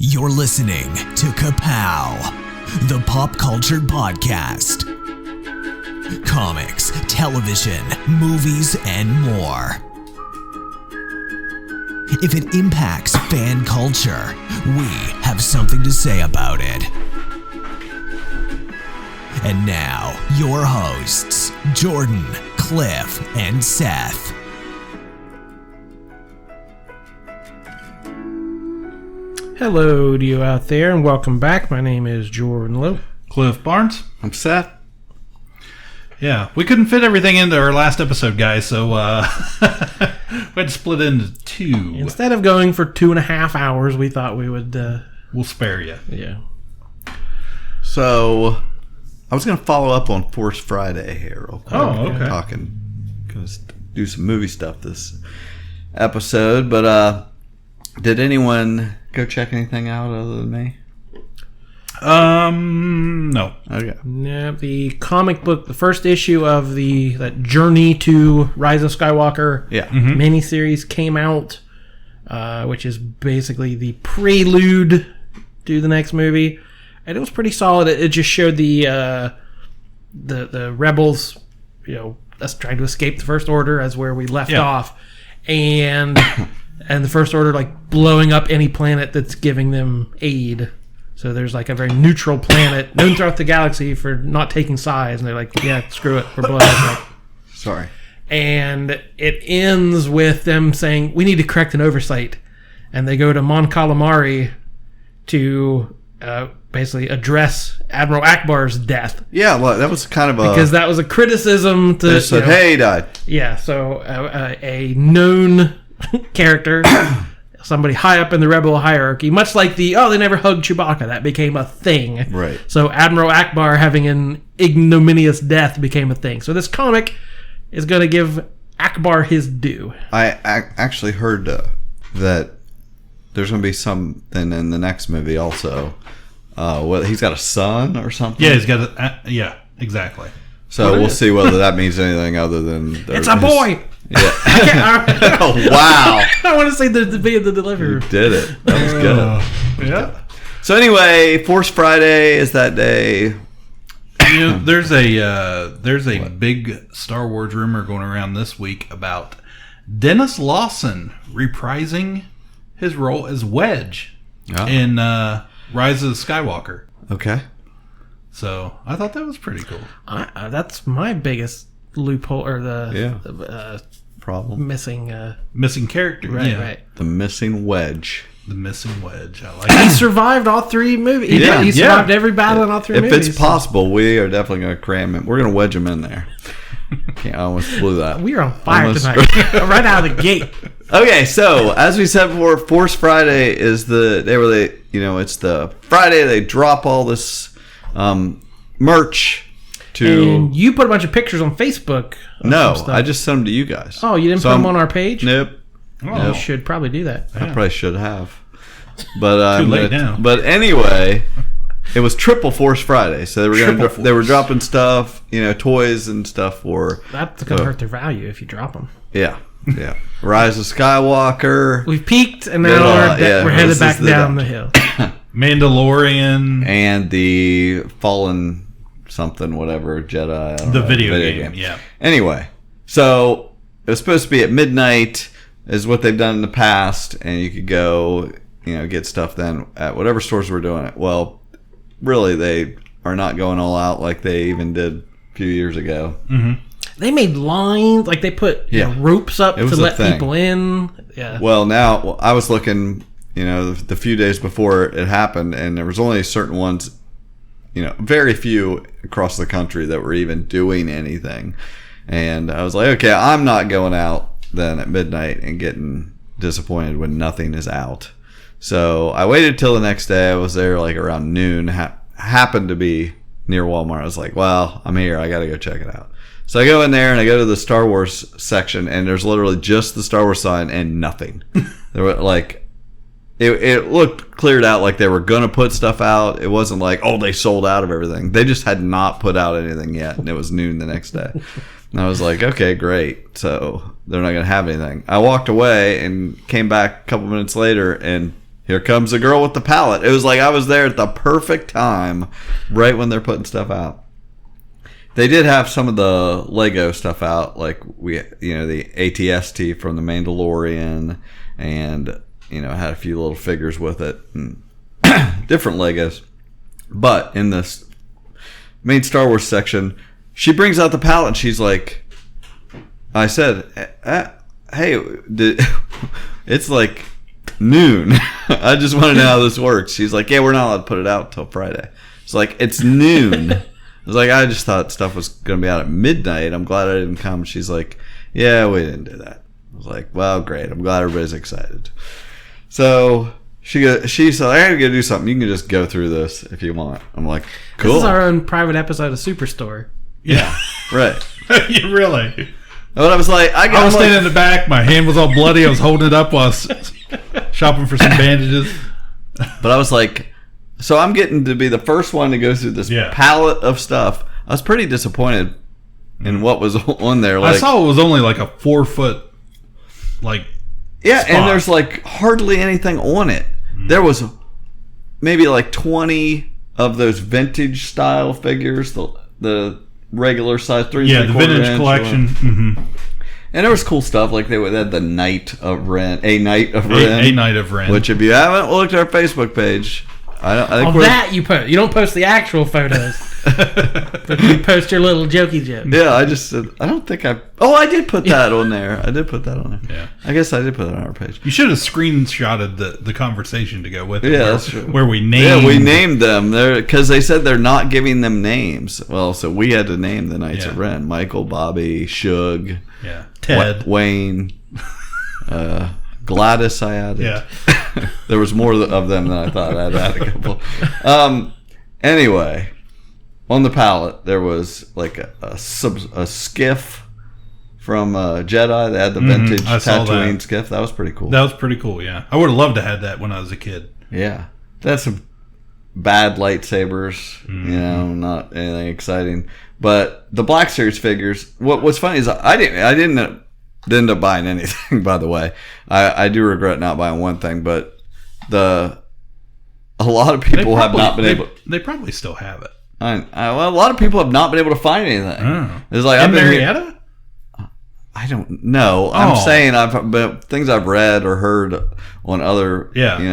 You're listening to Ka-Pow, the pop culture podcast. Comics, television, movies, and more. If it impacts fan culture, we have something to say about it. And now, your hosts, Jordan, Cliff, and Seth. Hello to you out there, and welcome back. My name is Jordan Lowe. Cliff Barnes. I'm Seth. Yeah, we couldn't fit everything into our last episode, guys, so we had to split into two. Instead of going for 2.5 hours, we thought we would... We'll spare you. Yeah. So, I was going to follow up on Force Friday here real quick. Oh, okay. Going to do some movie stuff this episode, but did anyone go check anything out other than me? No. Okay. Yeah, the comic book, the first issue of that Journey to Rise of Skywalker miniseries came out, which is basically the prelude to the next movie, and it was pretty solid. It just showed the rebels, us trying to escape the First Order, as where we left off, and the First Order blowing up any planet that's giving them aid. So there's a very neutral planet known throughout the galaxy for not taking sides, and they're like, yeah, screw it, we're blowing it up. Sorry. And it ends with them saying, we need to correct an oversight. And they go to Mon Calamari to basically address Admiral Akbar's death. Yeah, well, that was kind of because that was a criticism to... They said, hey, he died. Yeah, so a known character... somebody high up in the rebel hierarchy, much like they never hugged Chewbacca. That became a thing. Right. So Admiral Akbar having an ignominious death became a thing. So this comic is going to give Akbar his due. I actually heard that there's going to be something in the next movie also. He's got a son or something? Yeah, he's got a... yeah, exactly. So we'll see whether that means anything other than... It's a boy! Yeah. Oh, wow. I want to say the delivery. You did it. That was good. Yeah. So anyway, Force Friday is that day. There's a big Star Wars rumor going around this week about Dennis Lawson reprising his role as Wedge in Rise of the Skywalker. Okay. So I thought that was pretty cool. That's my biggest loophole, or the problem. Missing character. Right. The missing wedge. The missing wedge. I like it. He survived all 3 movies. He survived every battle in all 3 movies. If it's possible, we are definitely going to cram him. We're going to wedge him in there. I almost blew that. We are on fire tonight. Right out of the gate. Okay, so as we said before, Force Friday is it's the Friday they drop all this merch to... And you put a bunch of pictures on Facebook. No, I just sent them to you guys. Oh, you didn't put them on our page? Nope. Oh. You should probably do that. I probably should have. But too late now. But anyway, it was Triple Force Friday, so they were dropping stuff, toys and stuff for... That's going to hurt their value if you drop them. Yeah. Rise of Skywalker. We've peaked, and now we're headed back down the hill. Mandalorian. And the Fallen something, whatever, Jedi. I don't know, video game, yeah. Anyway, so it was supposed to be at midnight, is what they've done in the past, and you could go, get stuff then at whatever stores were doing it. Well, really, they are not going all out like they even did a few years ago. Mm-hmm. They made lines, they put ropes up to let people in. Yeah. Well, now, I was looking, the few days before it happened, and there was only certain ones, very few across the country that were even doing anything. And I was like, okay, I'm not going out then at midnight and getting disappointed when nothing is out. So I waited till the next day. I was there around noon, happened to be near Walmart. I was like, well, I'm here. I got to go check it out. So I go in there and I go to the Star Wars section, and there's literally just the Star Wars sign and nothing. There were it looked cleared out, like they were going to put stuff out. It wasn't they sold out of everything. They just had not put out anything yet, and it was noon the next day. And I was like, okay, great. So they're not going to have anything. I walked away and came back a couple minutes later, and here comes the girl with the pallet. It was like I was there at the perfect time, right when they're putting stuff out. They did have some of the Lego stuff out, like the AT-ST from the Mandalorian, and had a few little figures with it, and different Legos. But in this main Star Wars section, she brings out the pallet and she's like, I said, hey, it's like noon. I just want to know how this works. She's like, yeah, we're not allowed to put it out until Friday. It's like, it's noon. I was like, I just thought stuff was going to be out at midnight. I'm glad I didn't come. She's like, yeah, we didn't do that. I was like, well, great. I'm glad everybody's excited. So she said, I gotta go do something. You can just go through this if you want. I'm like, cool. This is our own private episode of Superstore. Yeah. Right. You really? But I was like, I was standing in the back. My hand was all bloody. I was holding it up while I was shopping for some bandages. But I was like, so I'm getting to be the first one to go through this palette of stuff. I was pretty disappointed in what was on there. Like, I saw it was only like a 4 foot, spot. And there's like hardly anything on it. There was maybe like 20 of those vintage style figures, the regular size 3 the vintage collection. Mm-hmm. And there was cool stuff like they had the Knight of Ren, a Knight of Ren, which if you haven't looked at our Facebook page, I think that you post. You don't post the actual photos, but you post your little jokey jokes. Yeah, I just said I don't think I. Oh, I did put that on there. I did put that on there. Yeah, I guess I did put it on our page. You should have screenshotted the conversation to go with it. Yeah, that's true. Where we named. Yeah, we named them because they said they're not giving them names. Well, so we had to name the Knights of Ren: Michael, Bobby, Shug, Ted, Wayne. Gladys, I added. Yeah. There was more of them than I thought. I'd add a couple. Anyway, on the pallet, there was like a skiff from Jedi. They had the vintage Tatooine skiff. That was pretty cool. That was pretty cool, yeah. I would have loved to have that when I was a kid. Yeah. That's some bad lightsabers, not anything exciting. But the Black Series figures, what's funny is I didn't end up buying anything, by the way. I do regret not buying one thing, but a lot of people have not been able. They probably still have it. Well, a lot of people have not been able to find anything. Oh. It's like in Marietta? I don't know. I'm saying but things I've read or heard on other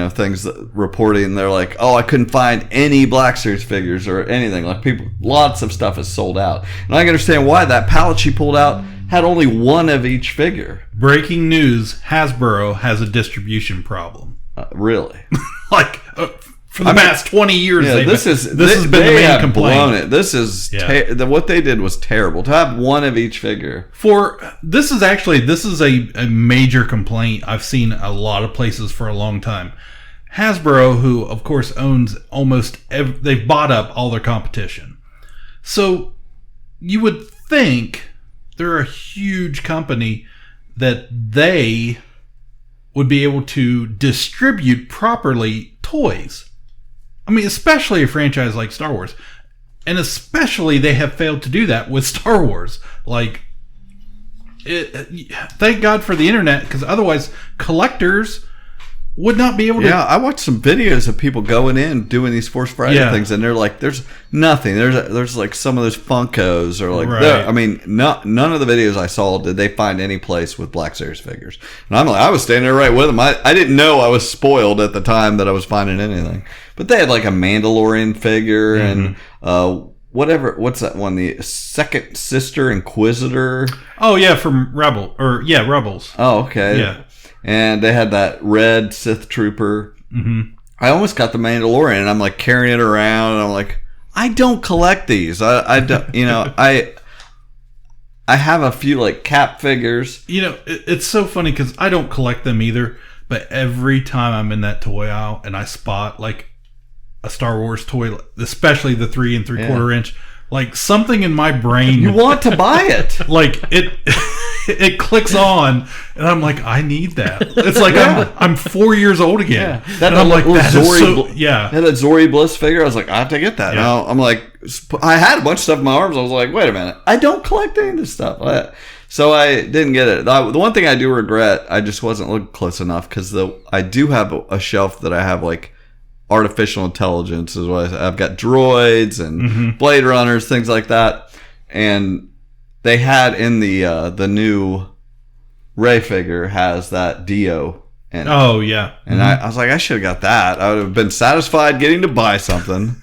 things reporting. They're like, I couldn't find any Black Series figures or anything. Like lots of stuff is sold out, and I can understand why. That pallet she pulled out had only one of each figure. Breaking news: Hasbro has a distribution problem. Really? For the past 20 years, this has been the main complaint. Blown it. This is what they did was terrible. To have one of each figure. This is a major complaint I've seen a lot of places for a long time. Hasbro, who of course owns they've bought up all their competition. So you would think they're a huge company that they would be able to distribute properly toys. I mean, especially a franchise like Star Wars. And especially they have failed to do that with Star Wars. Thank God for the internet, because otherwise collectors would not be able to... Yeah, I watched some videos of people going in doing these Force Friday things, and they're like, there's nothing. There's like some of those Funkos, or like, I mean, none of the videos I saw did they find any place with Black Series figures. And I'm like, I was standing there right with them. I didn't know I was spoiled at the time that I was finding anything. But they had like a Mandalorian figure and what's that one? The Second Sister Inquisitor. Oh yeah, from Rebels. Oh okay. Yeah. And they had that red Sith Trooper. Mm-hmm. I almost got the Mandalorian, and I'm like carrying it around, and I'm like, I don't collect these. I don't, I have a few like Cap figures. It's so funny because I don't collect them either. But every time I'm in that toy aisle and I spot like a Star Wars toy, especially the 3 3/4 inch, like something in my brain, you want to buy it. Like it clicks on, and I'm like, I need that. It's like I'm 4 years old again. Yeah. And I'm like, that Zori Bliss figure. I was like, I have to get that. Yeah. I'm like, I had a bunch of stuff in my arms. I was like, wait a minute, I don't collect any of this stuff. So I didn't get it. The one thing I do regret, I just wasn't looking close enough because I do have a shelf that I have like artificial intelligence is what I've got droids and Blade Runners, things like that, and they had in the new Rey figure has that Dio in it. Oh yeah, and I was like, I should have got that. I would have been satisfied getting to buy something,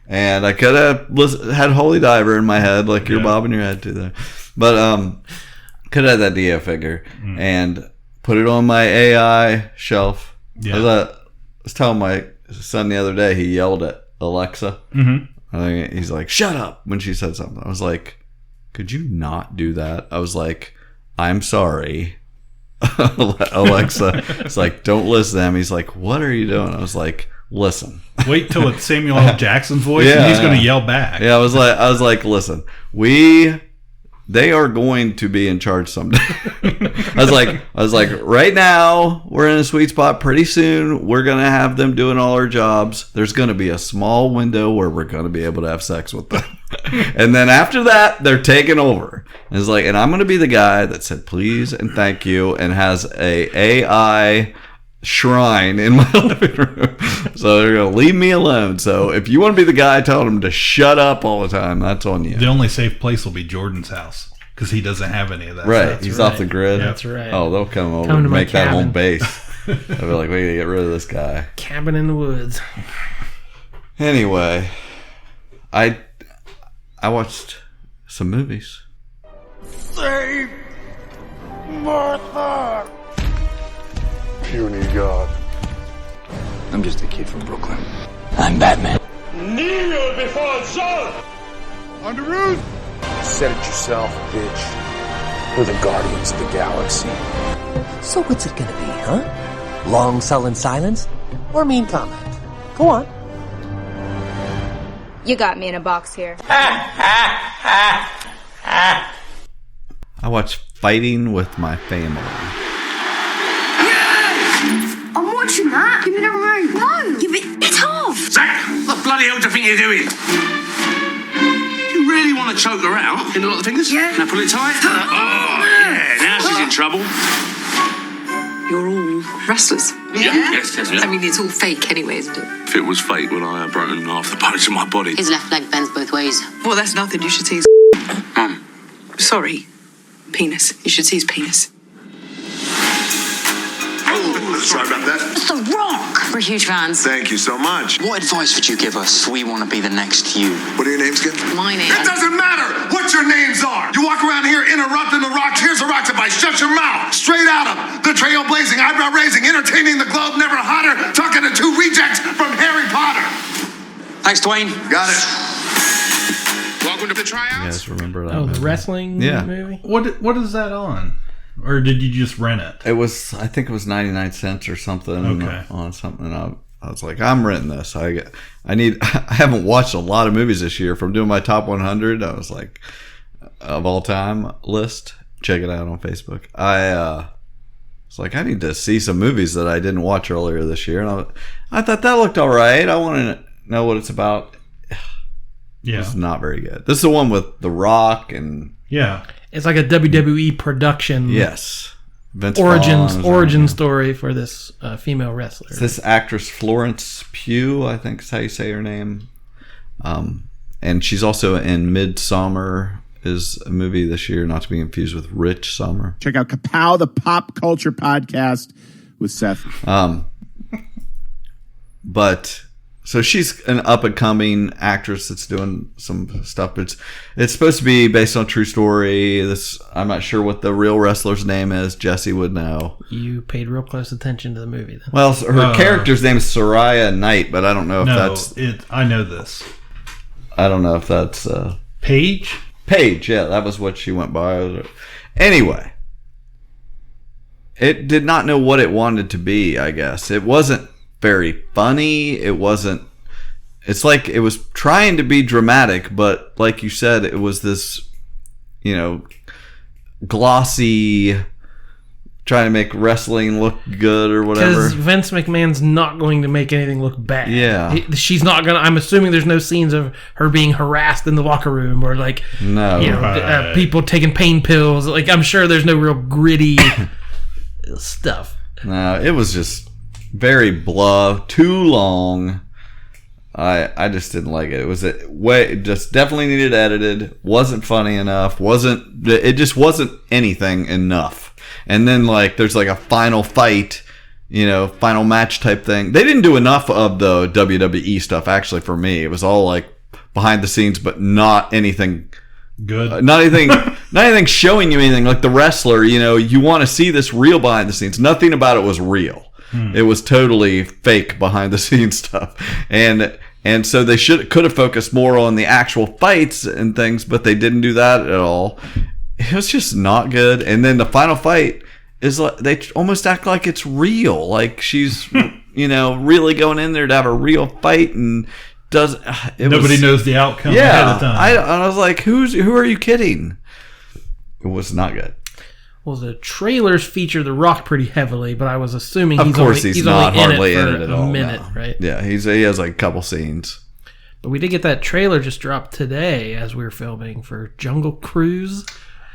and I could have had Holy Diver in my head like you're bobbing your head to there, but could have had that Dio figure and put it on my AI shelf. I was telling my son the other day, he yelled at Alexa. He's like, shut up, when she said something. I was like, could you not do that? I was like, I'm sorry, Alexa. It's like, don't listen to him. He's like, what are you doing? I was like, listen. Wait till it's Samuel L. Jackson's voice and he's going to yell back. Yeah, I was like, listen, they are going to be in charge someday. I was like, right now we're in a sweet spot. Pretty soon we're gonna have them doing all our jobs. There's gonna be a small window where we're gonna be able to have sex with them, and then after that they're taking over. And it's like, and I'm gonna be the guy that said please and thank you, and has a AI shrine in my living room. So they're gonna leave me alone. So if you want to be the guy telling them to shut up all the time, that's on you. The only safe place will be Jordan's house because he doesn't have any of that. Right, stuff. he's off the grid. That's right. Oh, they'll come over and make that home base. They'll be like, we gotta get rid of this guy. Cabin in the woods. Anyway, I watched some movies. Save Martha! Puny God. I'm just a kid from Brooklyn. I'm Batman. Kneel before Zod! On the roof! Said it yourself, bitch. We're the Guardians of the Galaxy. So what's it gonna be, huh? Long sullen silence? Or mean comment? Go on. You got me in a box here. I watched Fighting with My Family. I'm watching that. Give me the remote. No, give it off. Zach, what the bloody hell do you think you're doing? You really want to choke her out in a lot of fingers? Yeah. Now pull it tight. Oh, yeah. Now she's in trouble. You're all wrestlers. Yeah. Yes, yes. I mean, it's all fake anyway, isn't it? If it was fake, would I have broken half the bones in my body? His left leg bends both ways. Well, that's nothing. You should see his Mum. Sorry. Penis. You should see his penis. Oh, sorry about that. It's The Rock! We're huge fans. Thank you so much. What advice would you give us? We want to be the next you. What are your names again? My name. It doesn't matter what your names are. You walk around here interrupting the Rock's. Here's the Rock's advice. Shut your mouth. Straight out of the trailblazing, eyebrow raising, entertaining the globe, never hotter, talking to two rejects from Harry Potter. Thanks, Dwayne. Got it. Welcome to the You tryouts. guys remember that? Oh, the movie? wrestling movie? What is that on? Or did you just rent it? It was, I think it was 99 cents or something on something. I was like, I'm renting this. I haven't watched a lot of movies this year. From doing my top 100, I was like, of all time list. Check it out on Facebook. I was like, I need to see some movies that I didn't watch earlier this year. And I thought that looked all right. I want to know what it's about. Yeah. It's not very good. This is the one with The Rock and... Yeah. It's like a WWE production. Yes. Vince origin story for this female wrestler. It's this actress Florence Pugh, I think is how you say her name. And she's also in Midsummer, is a movie this year, not to be confused with Rich Summer. Check out Ka-Pow, the pop culture podcast with Seth. But so she's an up and coming actress that's doing some stuff. But it's supposed to be based on a true story. I'm not sure what the real wrestler's name is. Jesse would know. You paid real close attention to the movie then. Well, her character's name is Soraya Knight, but I don't know if I know this. I don't know if that's Paige. Paige, yeah, that was what she went by. Anyway, it did not know what it wanted to be. I guess it wasn't very funny. It's like it was trying to be dramatic, but like you said, it was this, glossy trying to make wrestling look good or whatever. Because Vince McMahon's not going to make anything look bad. Yeah. She's not going to... I'm assuming there's no scenes of her being harassed in the locker room or like... No. You know, people taking pain pills. Like, I'm sure there's no real gritty stuff. No, it was just very blah, too long. I just didn't like it. It was just definitely needed edited. Wasn't funny enough. It just wasn't anything enough. And then like there's like a final fight, final match type thing. They didn't do enough of the WWE stuff actually for me. It was all like behind the scenes, but not anything good. Not anything showing you anything. Like the wrestler, you want to see this real behind the scenes. Nothing about it was real. It was totally fake behind the scenes stuff. And so they could have focused more on the actual fights and things, but they didn't do that at all. It was just not good. And then the final fight is like they almost act like it's real, like she's really going in there to have a real fight and nobody knows the outcome ahead of time. I was like, who are you kidding? It was not good. Well, the trailers feature The Rock pretty heavily, but I was assuming he's not hardly in it at all. A minute, right? Yeah, he has like a couple scenes. But we did get that trailer just dropped today as we were filming for Jungle Cruise.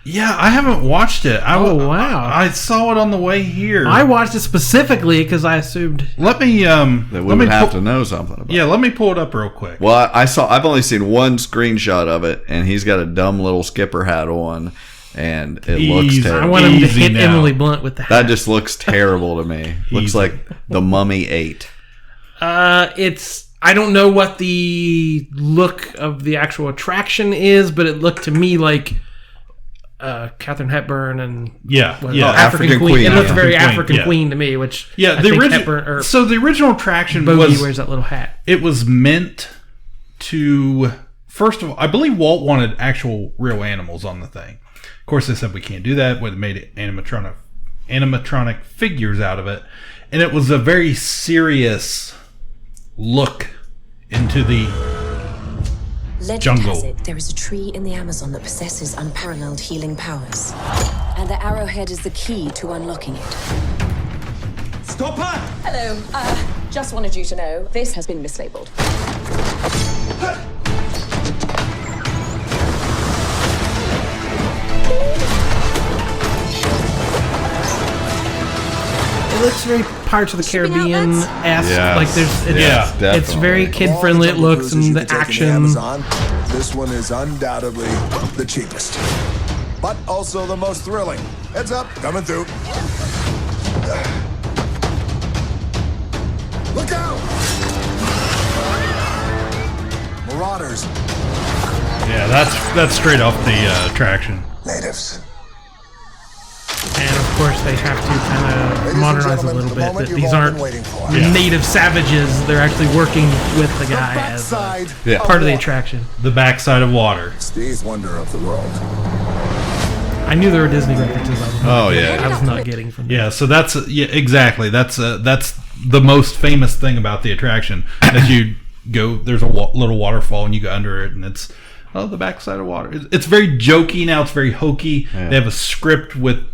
Yeah, I haven't watched it. Wow! I saw it on the way here. I watched it specifically because I assumed. Let me that we would have to know something about. Yeah, let me pull it up real quick. Well, I've only seen one screenshot of it, and he's got a dumb little skipper hat on. And it looks terrible. I want him to hit Emily Blunt with the hat. That just looks terrible to me. Looks like The Mummy 8. I don't know what the look of the actual attraction is, but it looked to me like Katharine Hepburn and African Queen. It looks very African Queen to me, which the original attraction Bogey wears that little hat. It was meant to, first of all, I believe Walt wanted actual real animals on the thing. Of course, they said we can't do that. They made animatronic figures out of it, and it was a very serious look into the jungle. Has it, there is a tree in the Amazon that possesses unparalleled healing powers, and the arrowhead is the key to unlocking it. Stop her! Hello. Just wanted you to know this has been mislabeled. It looks very Pirates of the Caribbean-esque. Yes. Like it's very kid-friendly. It looks and the action. Amazon, this one is undoubtedly the cheapest, but also the most thrilling. Heads up, coming through. Look out! Marauders. Yeah, that's straight off the attraction. Natives. And of course, they have to kind of modernize a little bit. That these aren't native savages; they're actually working with the guy as part of the attraction. The backside of water. It's the eighth wonder of the world. I knew there were Disney references. I was not getting from. Yeah, so that's exactly that's the most famous thing about the attraction. As you go, there's a little waterfall, and you go under it, and it's the backside of water. It's very jokey now. It's very hokey. Yeah. They have a script with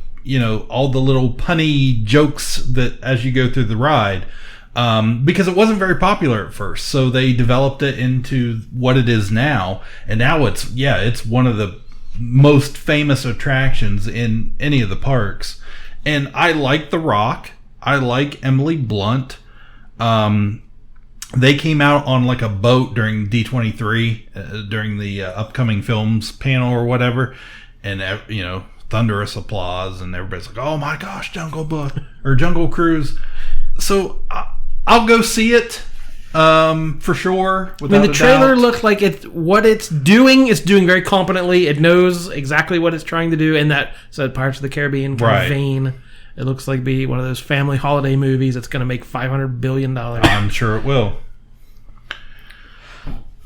all the little punny jokes that as you go through the ride, because it wasn't very popular at first, so they developed it into what it is now, and now it's one of the most famous attractions in any of the parks. And I like The Rock. I like Emily Blunt. They came out on like a boat during D23 during the upcoming films panel or whatever, and thunderous applause, and everybody's like, "Oh my gosh, Jungle Book or Jungle Cruise!" So I'll go see it for sure. The trailer looks like what it's doing is doing very competently. It knows exactly what it's trying to do, and that said Pirates of the Caribbean kind of vein. It looks like be one of those family holiday movies that's going to make $500 billion. I'm sure it will.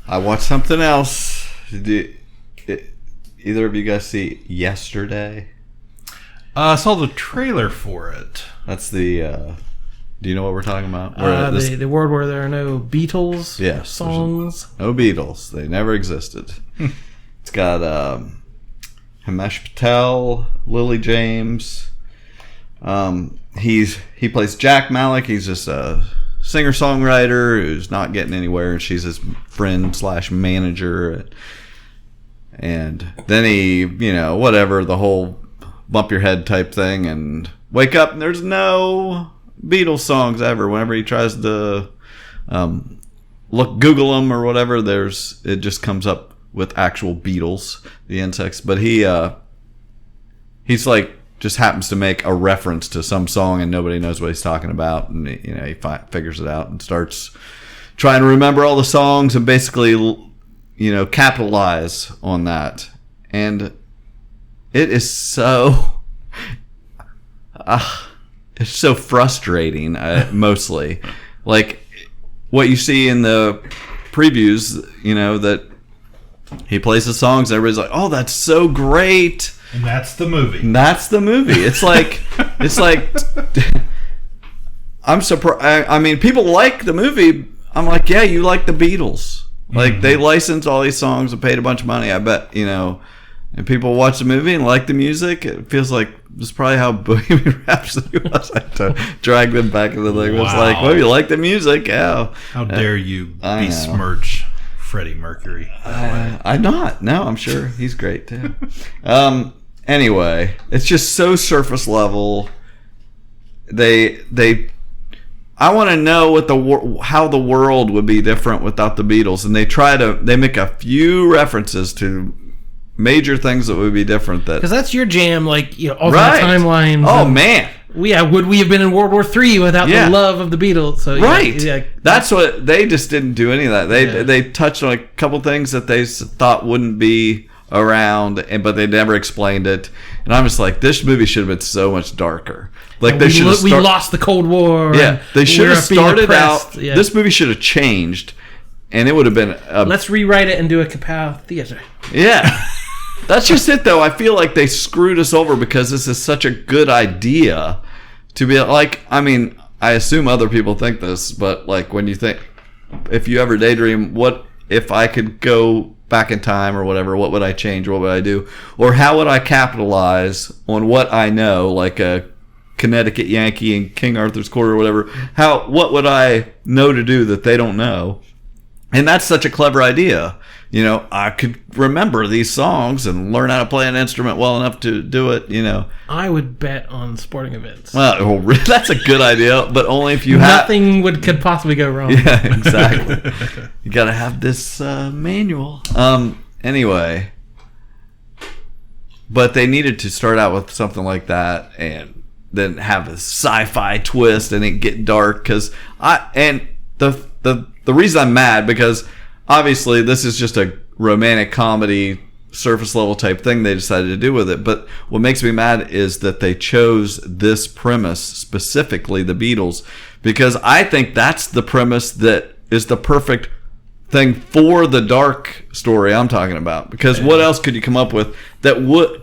I watched something else. Either of you guys see Yesterday? I saw the trailer for it. That's the... do you know what we're talking about? The world where there are no Beatles songs. No Beatles. They never existed. It's got Himesh Patel, Lily James, He plays Jack Malik. He's just a singer-songwriter who's not getting anywhere, and she's his friend / manager. And then he, whatever, the whole bump your head type thing, and wake up and there's no Beatles songs ever. Whenever he tries to Google them or whatever, it just comes up with actual Beatles, the insects. But he's like, just happens to make a reference to some song and nobody knows what he's talking about, and he figures it out and starts trying to remember all the songs and basically capitalize on that. And it is so it's so frustrating, mostly. Like what you see in the previews, that he plays the songs, everybody's like, oh, that's so great. And that's the movie. It's like I'm surprised. I mean, people like the movie. I'm like, yeah, you like the Beatles. Like, they licensed all these songs and paid a bunch of money. I bet, and people watch the movie and like the music. It feels like this is probably how Bohemian Rhapsody was. I had to drag them back into the thing. It's like, well, you like the music, yeah. How dare you besmirch Freddie Mercury? I'm not. No, I'm sure he's great too. Anyway, it's just so surface level. I want to know how the world would be different without the Beatles, and they make a few references to major things that would be different. Because that's your jam, like alternate timelines. Oh man, would we have been in World War III without the love of the Beatles? So that's what they just didn't do any of that. They touched on a couple things that they thought wouldn't be around, but they never explained it. And I'm just like, this movie should have been so much darker. Like we lost the Cold War. Yeah, they should have started out. Yeah. This movie should have changed, and it would have been. Let's rewrite it and do a Ka-Pow theater. Yeah, that's just it. Though I feel like they screwed us over because this is such a good idea to be like. I mean, I assume other people think this, but like when you think, if you ever daydream, what if I could go back in time or whatever, what would I change? What would I do? Or how would I capitalize on what I know, like a Connecticut Yankee in King Arthur's Court or whatever? What would I know to do that they don't know? And that's such a clever idea. I could remember these songs and learn how to play an instrument well enough to do it, I would bet on sporting events. Well, that's a good idea, but only if you Nothing could possibly go wrong. Yeah, exactly. You got to have this manual. Anyway. But they needed to start out with something like that and then have a sci-fi twist and it get dark. The reason I'm mad, because obviously this is just a romantic comedy surface level type thing they decided to do with it, but what makes me mad is that they chose this premise, specifically the Beatles, because I think that's the premise that is the perfect thing for the dark story I'm talking about. Because what else could you come up with that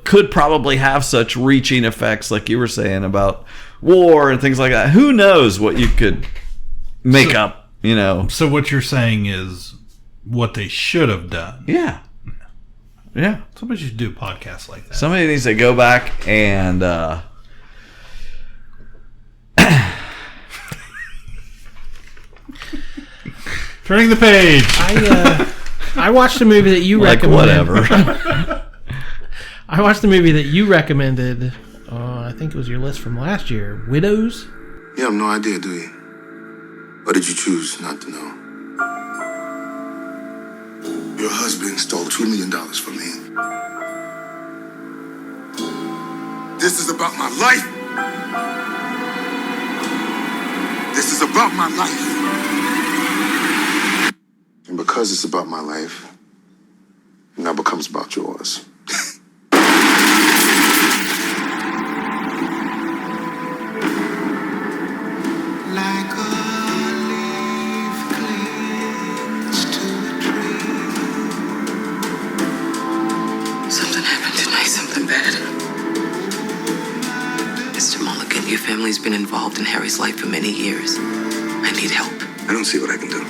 could probably have such reaching effects, like you were saying about war and things like that? Who knows what you could make up. So what you're saying is what they should have done. Yeah. Somebody should do a podcast like that. Somebody needs to go back and turning the page. I watched a movie that you recommended. Whatever. I watched the movie that you recommended. I think it was your list from last year. Widows? You have no idea, do you? Or did you choose not to know? Your husband stole $2 million from me. This is about my life. This is about my life. And because it's about my life, it now becomes about yours. Like a leaf clings to a tree. Something happened tonight, something bad. Mr. Mulligan, your family's been involved in Harry's life for many years. I need help. I don't see what I can do.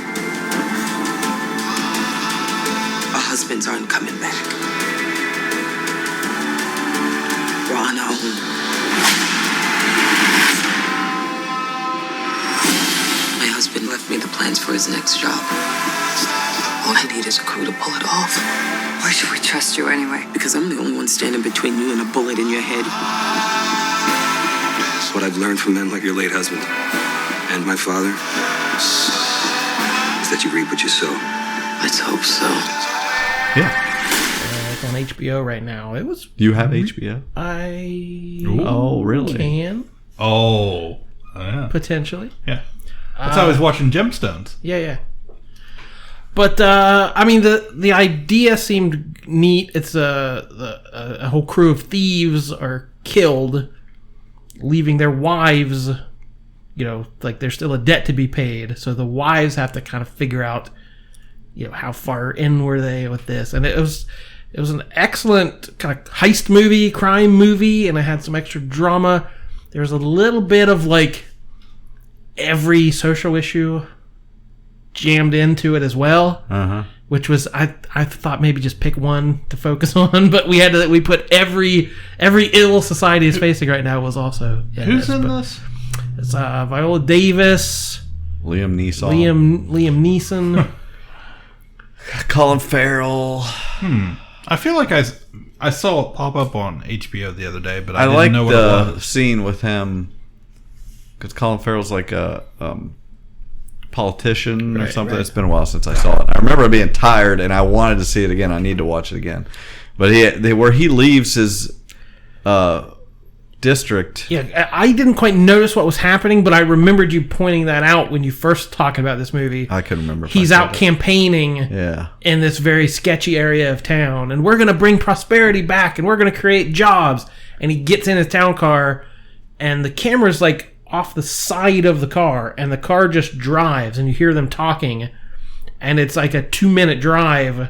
Our husbands aren't coming back. We're on our own. me the plans for his next job. All I need is a crew to pull it off. Why should we trust you anyway? Because I'm the only one standing between you and a bullet in your head. What I've learned from men like your late husband and my father is that you reap what you sow. Let's hope so. Yeah. It's on HBO right now. It was. You have HBO? Oh, really? Can. Oh. Yeah. Potentially. Yeah. That's how I was watching Gemstones. Yeah. But I mean, the idea seemed neat. It's a whole crew of thieves are killed, leaving their wives. You know, like there's still a debt to be paid, so the wives have to kind of figure out, you know, how far in were they with this. And it was an excellent kind of heist movie, crime movie, and it had some extra drama. There was a little bit of like every social issue jammed into it as well, which was I thought maybe just pick one to focus on, but we put every ill society is facing right now was also who's in this? It's Viola Davis, Liam Neeson, Colin Farrell. I feel like I saw it pop up on HBO the other day, but I like didn't know what it was. Scene with him because Colin Farrell's like a politician or something. It's been a while since I saw it. I remember being tired and I wanted to see it again. I need to watch it again. But where he leaves his district. Yeah, I didn't quite notice what was happening, but I remembered you pointing that out when you first talked about this movie. I couldn't remember. He's out campaigning in this very sketchy area of town, and we're going to bring prosperity back, and we're going to create jobs. And he gets in his town car, and the camera's like off the side of the car, and the car just drives, and you hear them talking, and it's like a 2-minute drive,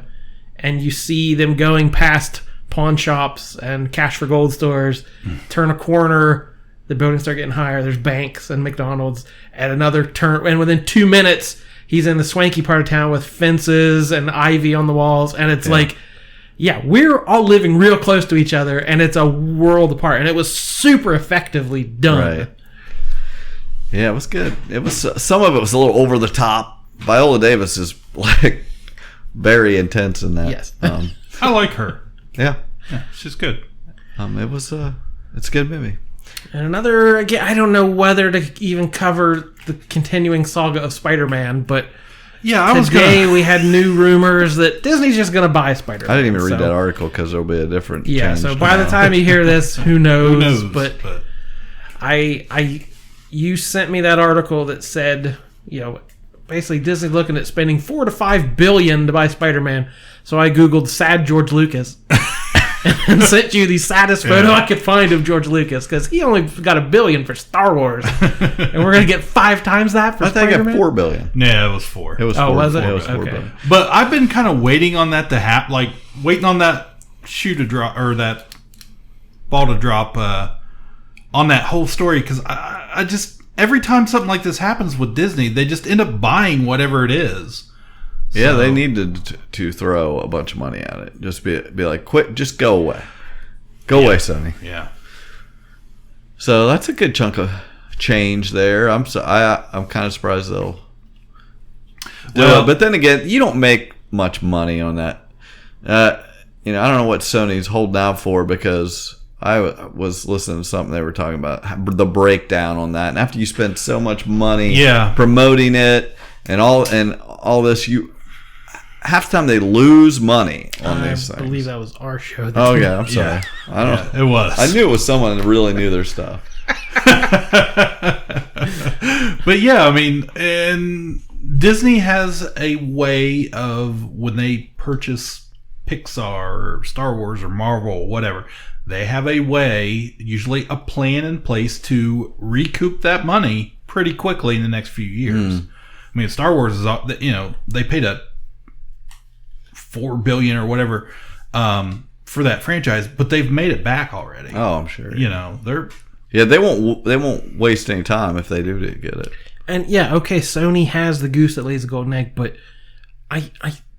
and you see them going past pawn shops and cash for gold stores, turn a corner, the buildings start getting higher, there's banks and McDonald's, at another turn, and within 2 minutes he's in the swanky part of town with fences and ivy on the walls, and it's like, we're all living real close to each other, and it's a world apart, and it was super effectively done. Right. Yeah, it was good. It was some of it was a little over the top. Viola Davis is like very intense in that. Yes, I like her. Yeah, she's good. It's a good movie. And another, again, I don't know whether to even cover the continuing saga of Spider-Man, but today we had new rumors that Disney's just going to buy Spider-Man. I didn't even read that article because there'll be a different. Yeah, change so by the time you hear this, who knows? But you sent me that article that said, basically Disney looking at spending $4 to $5 billion to buy Spider-Man. So I googled sad George Lucas and sent you the saddest photo I could find of George Lucas because he only got $1 billion for Star Wars, and we're gonna get 5 times that for Spider-Man. I think I got $4 billion. Yeah, it was 4. It was 4. Was it? It was 4 okay. billion. But I've been kind of waiting on that to happen, like waiting on that shoe to drop or that ball to drop on that whole story because I just every time something like this happens with Disney, they just end up buying whatever it is. Yeah, they needed to throw a bunch of money at it. Just be like, quit, just go away. Go away, Sony. Yeah. So that's a good chunk of change there. I'm kind of surprised they'll do it. But then again, you don't make much money on that. I don't know what Sony's holding out for because I was listening to something they were talking about the breakdown on that. And after you spend so much money promoting it and all this, half the time they lose money on these things. I believe that was our show. Oh yeah, I'm sorry. Yeah. I don't know. It was. I knew it was someone that really knew their stuff. But yeah, I mean, and Disney has a way of when they purchase Pixar or Star Wars or Marvel or whatever, they have a way, usually a plan in place to recoup that money pretty quickly in the next few years. I mean, Star Wars is, they paid a $4 billion or whatever for that franchise, but they've made it back already. Oh, I'm sure. They won't waste any time if they do get it. And Sony has the goose that lays the golden egg, but I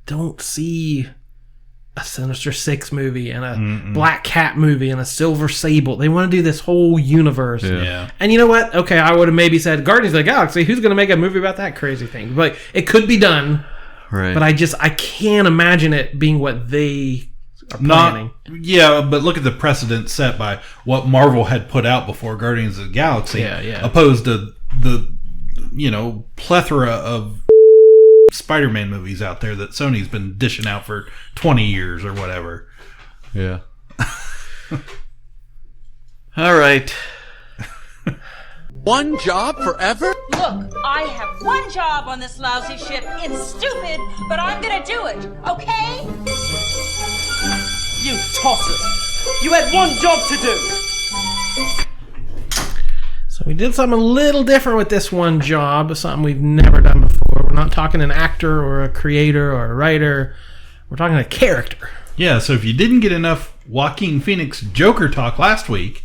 don't see a Sinister Six movie and a Black Cat movie and a Silver Sable. They want to do this whole universe. Yeah. And you know what? Okay, I would have maybe said Guardians of the Galaxy. Who's going to make a movie about that crazy thing? But it could be done. Right. But I can't imagine it being what they are planning. But look at the precedent set by what Marvel had put out before Guardians of the Galaxy, opposed to the plethora of Spider-Man movies out there that Sony's been dishing out for 20 years or whatever. Yeah. All right. One job forever? Look, I have one job on this lousy ship. It's stupid, but I'm gonna do it, okay? You tossers! You had one job to do! So we did something a little different with this one job, something we've never done before. We're not talking an actor or a creator or a writer. We're talking a character. Yeah, so if you didn't get enough Joaquin Phoenix Joker talk last week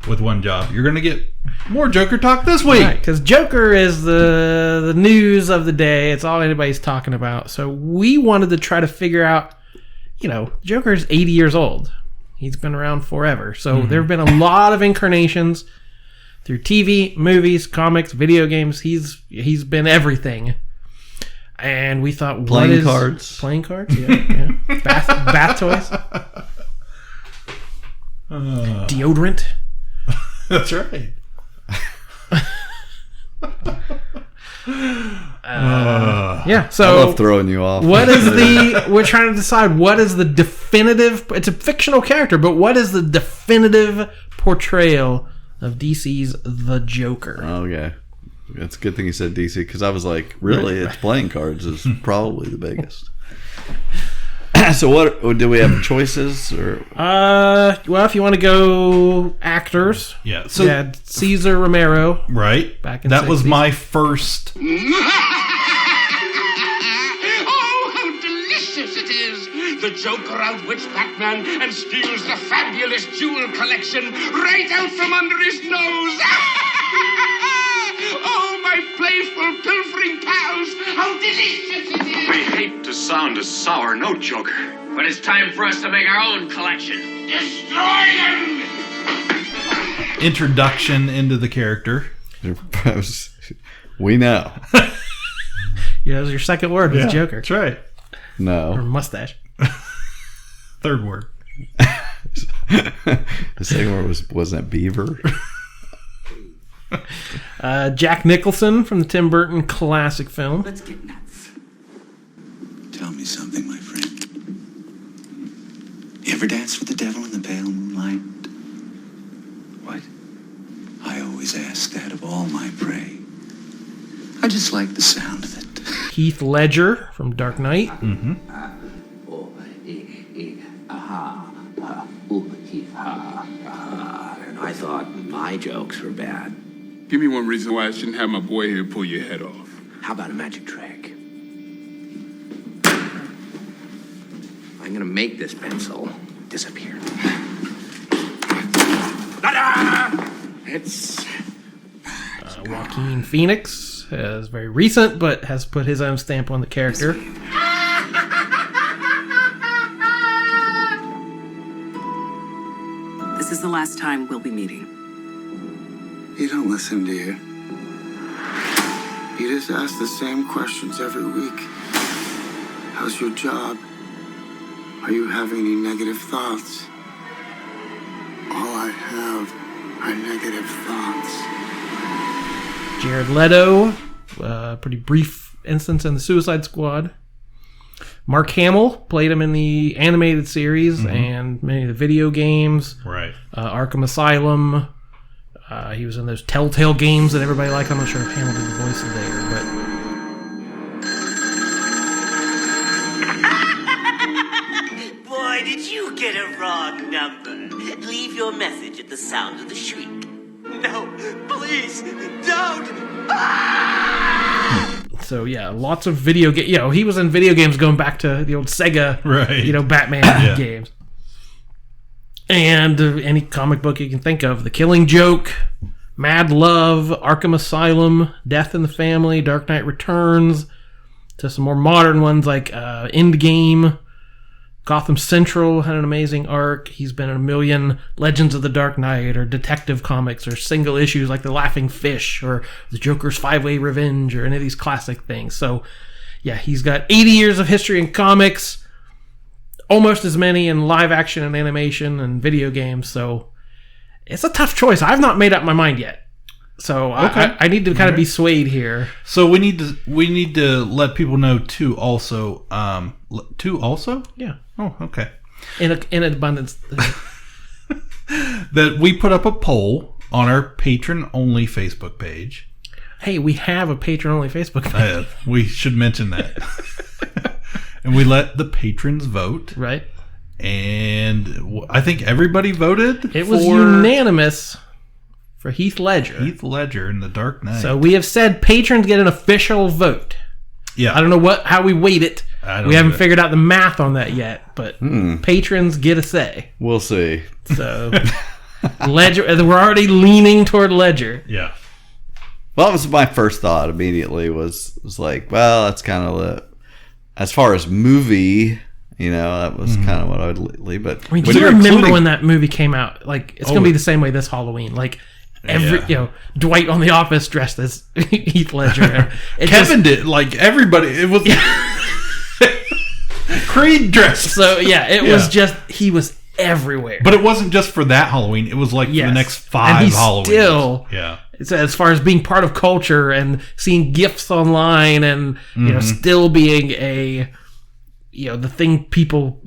with one job, you're going to get more Joker talk this week. Right, because Joker is the news of the day. It's all anybody's talking about. So we wanted to try to figure out, Joker's 80 years old. He's been around forever. So there have been a lot of incarnations through TV, movies, comics, video games. He's been everything. And we thought, playing cards, yeah. Bath toys, deodorant. That's right. So I love throwing you off. We're trying to decide what is the definitive. It's a fictional character, but what is the definitive portrayal of DC's The Joker? Okay. It's a good thing you said DC, because I was like, really? It's playing cards is probably the biggest. So what, do we have choices? Or? Well, if you want to go actors. Yeah. So we had Cesar Romero. Right. Back in that 60s. Was my first. Oh, how delicious it is! The Joker outwits Batman and steals the fabulous jewel collection right out from under his nose! Oh, my playful, pilfering pals, how delicious it is! We hate to sound a sour note, Joker, but it's time for us to make our own collection. Destroy them! Introduction into the character. We know. That was your second word, was Joker. That's right. No. Or mustache. Third word. The second word wasn't that beaver? Jack Nicholson from the Tim Burton classic film. Let's get nuts. Tell me something, my friend. You ever danced with the devil in the pale moonlight? What? I always ask that of all my prey. I just like the sound of it. Heath Ledger from Dark Knight. And I thought my jokes were bad. Give me one reason why I shouldn't have my boy here pull your head off. How about a magic trick? I'm gonna make this pencil disappear. It's Joaquin Phoenix is very recent, but has put his own stamp on the character. This is the last time we'll be meeting. You don't listen, do you? You just ask the same questions every week. How's your job? Are you having any negative thoughts? All I have are negative thoughts. Jared Leto, pretty brief instance in the Suicide Squad. Mark Hamill played him in the animated series and many of the video games. Right. Arkham Asylum. He was in those Telltale games that everybody liked. I'm not sure if Hamill did the voice there, but... Boy, did you get a wrong number. Leave your message at the sound of the shriek. No, please, don't! So yeah, lots of video games. He was in video games going back to the old Sega, right? Batman games. And any comic book you can think of. The Killing Joke, Mad Love, Arkham Asylum, Death in the Family, Dark Knight Returns, to some more modern ones like Endgame, Gotham Central had an amazing arc. He's been in a million Legends of the Dark Knight or Detective Comics or single issues like The Laughing Fish or The Joker's 5-Way Revenge or any of these classic things. So, yeah, he's got 80 years of history in comics, almost as many in live action and animation and video games. So, it's a tough choice. I've not made up my mind yet. So okay. I need to kind of be swayed here. So we need to let people know too. Also, yeah. Oh, okay. In abundance, that we put up a poll on our patron only Facebook page. Hey, we have a patron only Facebook page. We should mention that. And we let the patrons vote. Right. And I think everybody voted. It was unanimous. For Heath Ledger. Heath Ledger in The Dark Knight. So we have said patrons get an official vote. Yeah. I don't know how we weight it. We haven't figured out the math on that yet, but patrons get a say. We'll see. So Ledger, we're already leaning toward Ledger. Yeah. Well, that was my first thought immediately was like, well, that's kind of as far as movie, that was kind of what I would leave. But I mean, do you remember when that movie came out? Like, it's going to be the same way this Halloween. Like, Dwight on The Office dressed as Heath Ledger. Kevin did. Like, everybody. It was Creed dressed. So, it was just, he was everywhere. But it wasn't just for that Halloween. It was like for the next 5 Halloweens. Still, it's as far as being part of culture and seeing GIFs online and, still being the thing people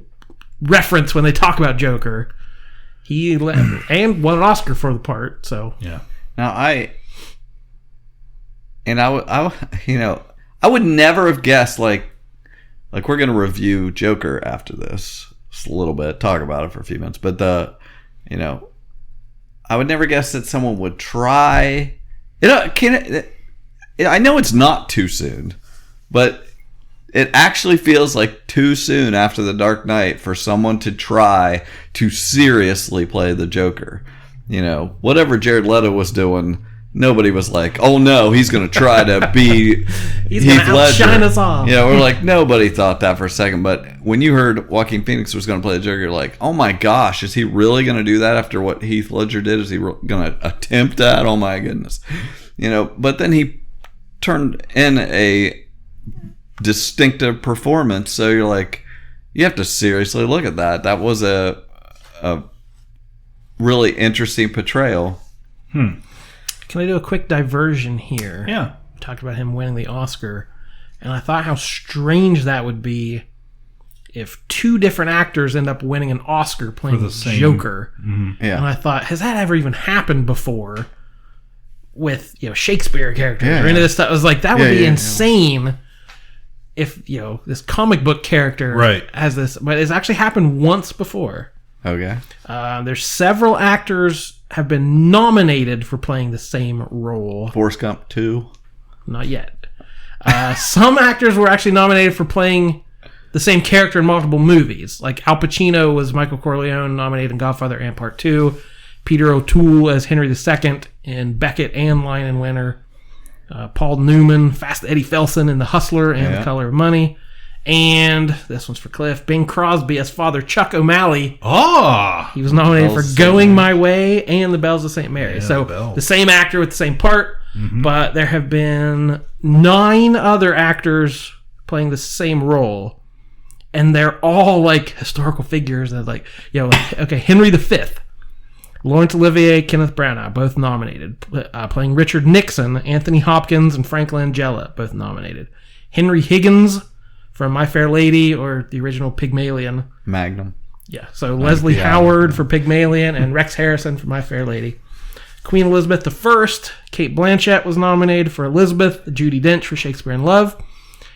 reference when they talk about Joker. He and won an Oscar for the part. So now I would never have guessed like we're gonna review Joker after this just a little bit, talk about it for a few minutes, but I would never guess that someone would try. I know it's not too soon, but it actually feels like too soon after The Dark Knight for someone to try to seriously play the Joker. Whatever Jared Leto was doing, nobody was like, oh no, he's going to try to be Heath Ledger. Outshine us all. We're like, nobody thought that for a second. But when you heard Joaquin Phoenix was going to play the Joker, you're like, oh my gosh, is he really going to do that after what Heath Ledger did? Is he going to attempt that? Oh my goodness. But then he turned in a distinctive performance, so you're like, you have to seriously look at that. That was a really interesting portrayal. Can I do a quick diversion here? Yeah. We talked about him winning the Oscar, and I thought how strange that would be if 2 different actors end up winning an Oscar playing the Joker. Mm-hmm. Yeah. And I thought, has that ever even happened before with Shakespeare characters or any of this stuff? I was like, that would be insane. If this comic book character has this, but it's actually happened once before. Okay. There's several actors have been nominated for playing the same role. Forrest Gump 2? Not yet. Some actors were actually nominated for playing the same character in multiple movies. Like Al Pacino was Michael Corleone, nominated in Godfather and Part 2. Peter O'Toole as Henry II in Beckett and Lion and Winter. Paul Newman, Fast Eddie Felson in The Hustler and The Color of Money. And this one's for Cliff. Bing Crosby as Father Chuck O'Malley. Oh! He was nominated for Going My Way and The Bells of St. Mary. So the same actor with the same part, but there have been 9 other actors playing the same role. And they're all like historical figures. And like, Henry V. Laurence Olivier, Kenneth Branagh, both nominated. Playing Richard Nixon, Anthony Hopkins, and Frank Langella, both nominated. Henry Higgins from My Fair Lady, or the original Pygmalion. Magnum. Yeah, so Leslie Howard for Pygmalion, and Rex Harrison for My Fair Lady. Queen Elizabeth I, Cate Blanchett was nominated for Elizabeth, Judi Dench for Shakespeare in Love.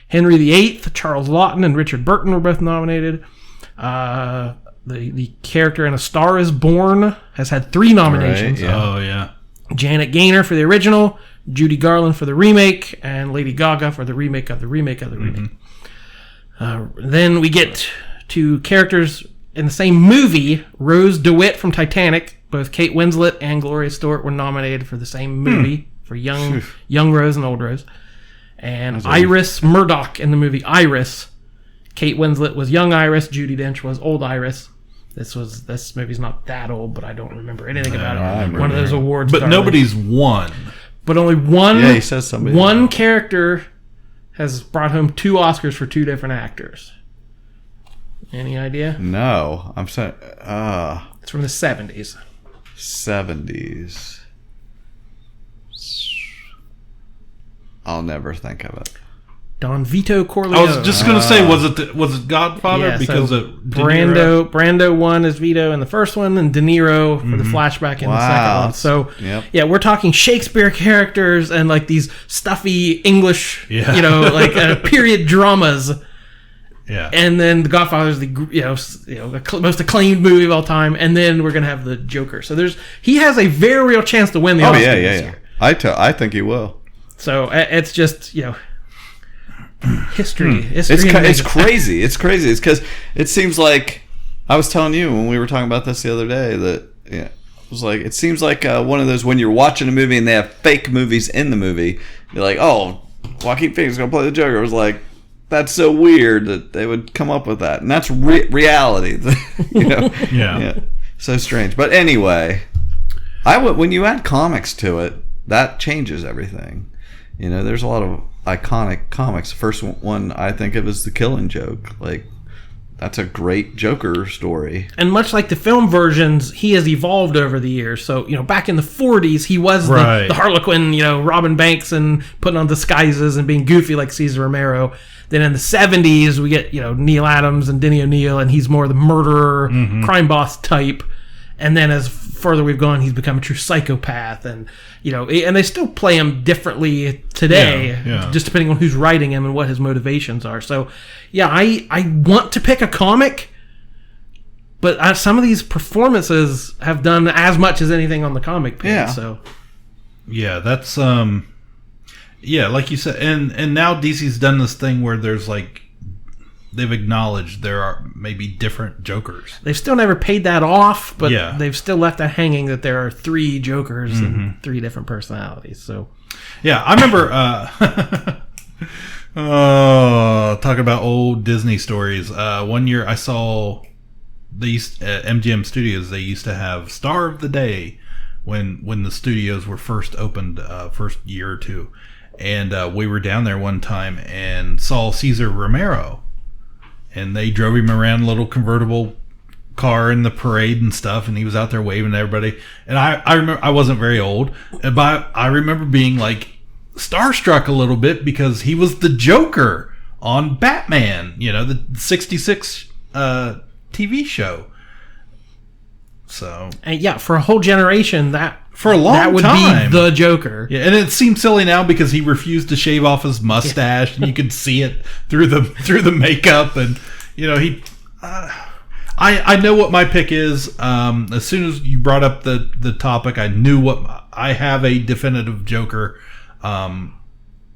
Henry VIII, Charles Laughton, and Richard Burton were both nominated. The character in A Star Is Born has had 3 nominations. Right, yeah. Oh, yeah. Janet Gaynor for the original, Judy Garland for the remake, and Lady Gaga for the remake of the remake of the remake. Then we get to characters in the same movie. Rose DeWitt from Titanic. Both Kate Winslet and Gloria Stewart were nominated for the same movie, for young Rose and old Rose. And Iris Murdoch in the movie Iris. Kate Winslet was young Iris. Judi Dench was old Iris. This movie's not that old, but I don't remember anything about it. One of those awards. But nobody's won. But only one. Yeah, he says somebody. One character has brought home 2 Oscars for 2 different actors. Any idea? No, I'm saying. It's from the 70s. 70s. I'll never think of it. Don Vito Corleone. I was just going to say, was it Godfather? Yeah, because so Brando won as Vito in the first one, and De Niro for the flashback in the second one. So, yeah, we're talking Shakespeare characters and like these stuffy English, like period dramas. Yeah, and then The Godfather is the most acclaimed movie of all time, and then we're gonna have the Joker. So he has a very real chance to win the Oscar this year. I think he will. So it's just history. It's crazy. It's crazy. It's because it seems like I was telling you when we were talking about this the other day that it was like it seems like one of those when you're watching a movie and they have fake movies in the movie. You're like, oh, Joaquin Phoenix is gonna play the Joker. It was like, that's so weird that they would come up with that, and that's reality. Yeah. So strange. But anyway, when you add comics to it, that changes everything. There's a lot of iconic comics. The first one I think of is The Killing Joke. Like, that's a great Joker story. And much like the film versions, he has evolved over the years. So, back in the 40s, he was the Harlequin, robbing banks and putting on disguises and being goofy like Cesar Romero. Then in the 70s, we get, Neil Adams and Denny O'Neil, and he's more the murderer, crime boss type. And then as further we've gone, he's become a true psychopath. And, and they still play him differently today, just depending on who's writing him and what his motivations are. So, yeah, I want to pick a comic, but some of these performances have done as much as anything on the comic page. Yeah. So, yeah, that's, like you said, and now DC's done this thing where there's like, they've acknowledged there are maybe different Jokers. They've still never paid that off, but they've still left that hanging that there are 3 Jokers and 3 different personalities. So, yeah, I remember talking about old Disney stories. One year I saw MGM Studios. They used to have Star of the Day when the studios were first opened, first year or two, and we were down there one time and saw Cesar Romero. And they drove him around a little convertible car in the parade and stuff, and he was out there waving at everybody. And I remember I wasn't very old, but I remember being like starstruck a little bit because he was the Joker on Batman, the 66 TV show. So, and for a whole generation, for a long that would time be the Joker. Yeah, and it seems silly now because he refused to shave off his mustache, and you could see it through the makeup, and he. I know what my pick is. As soon as you brought up the topic, I knew what I have a definitive Joker,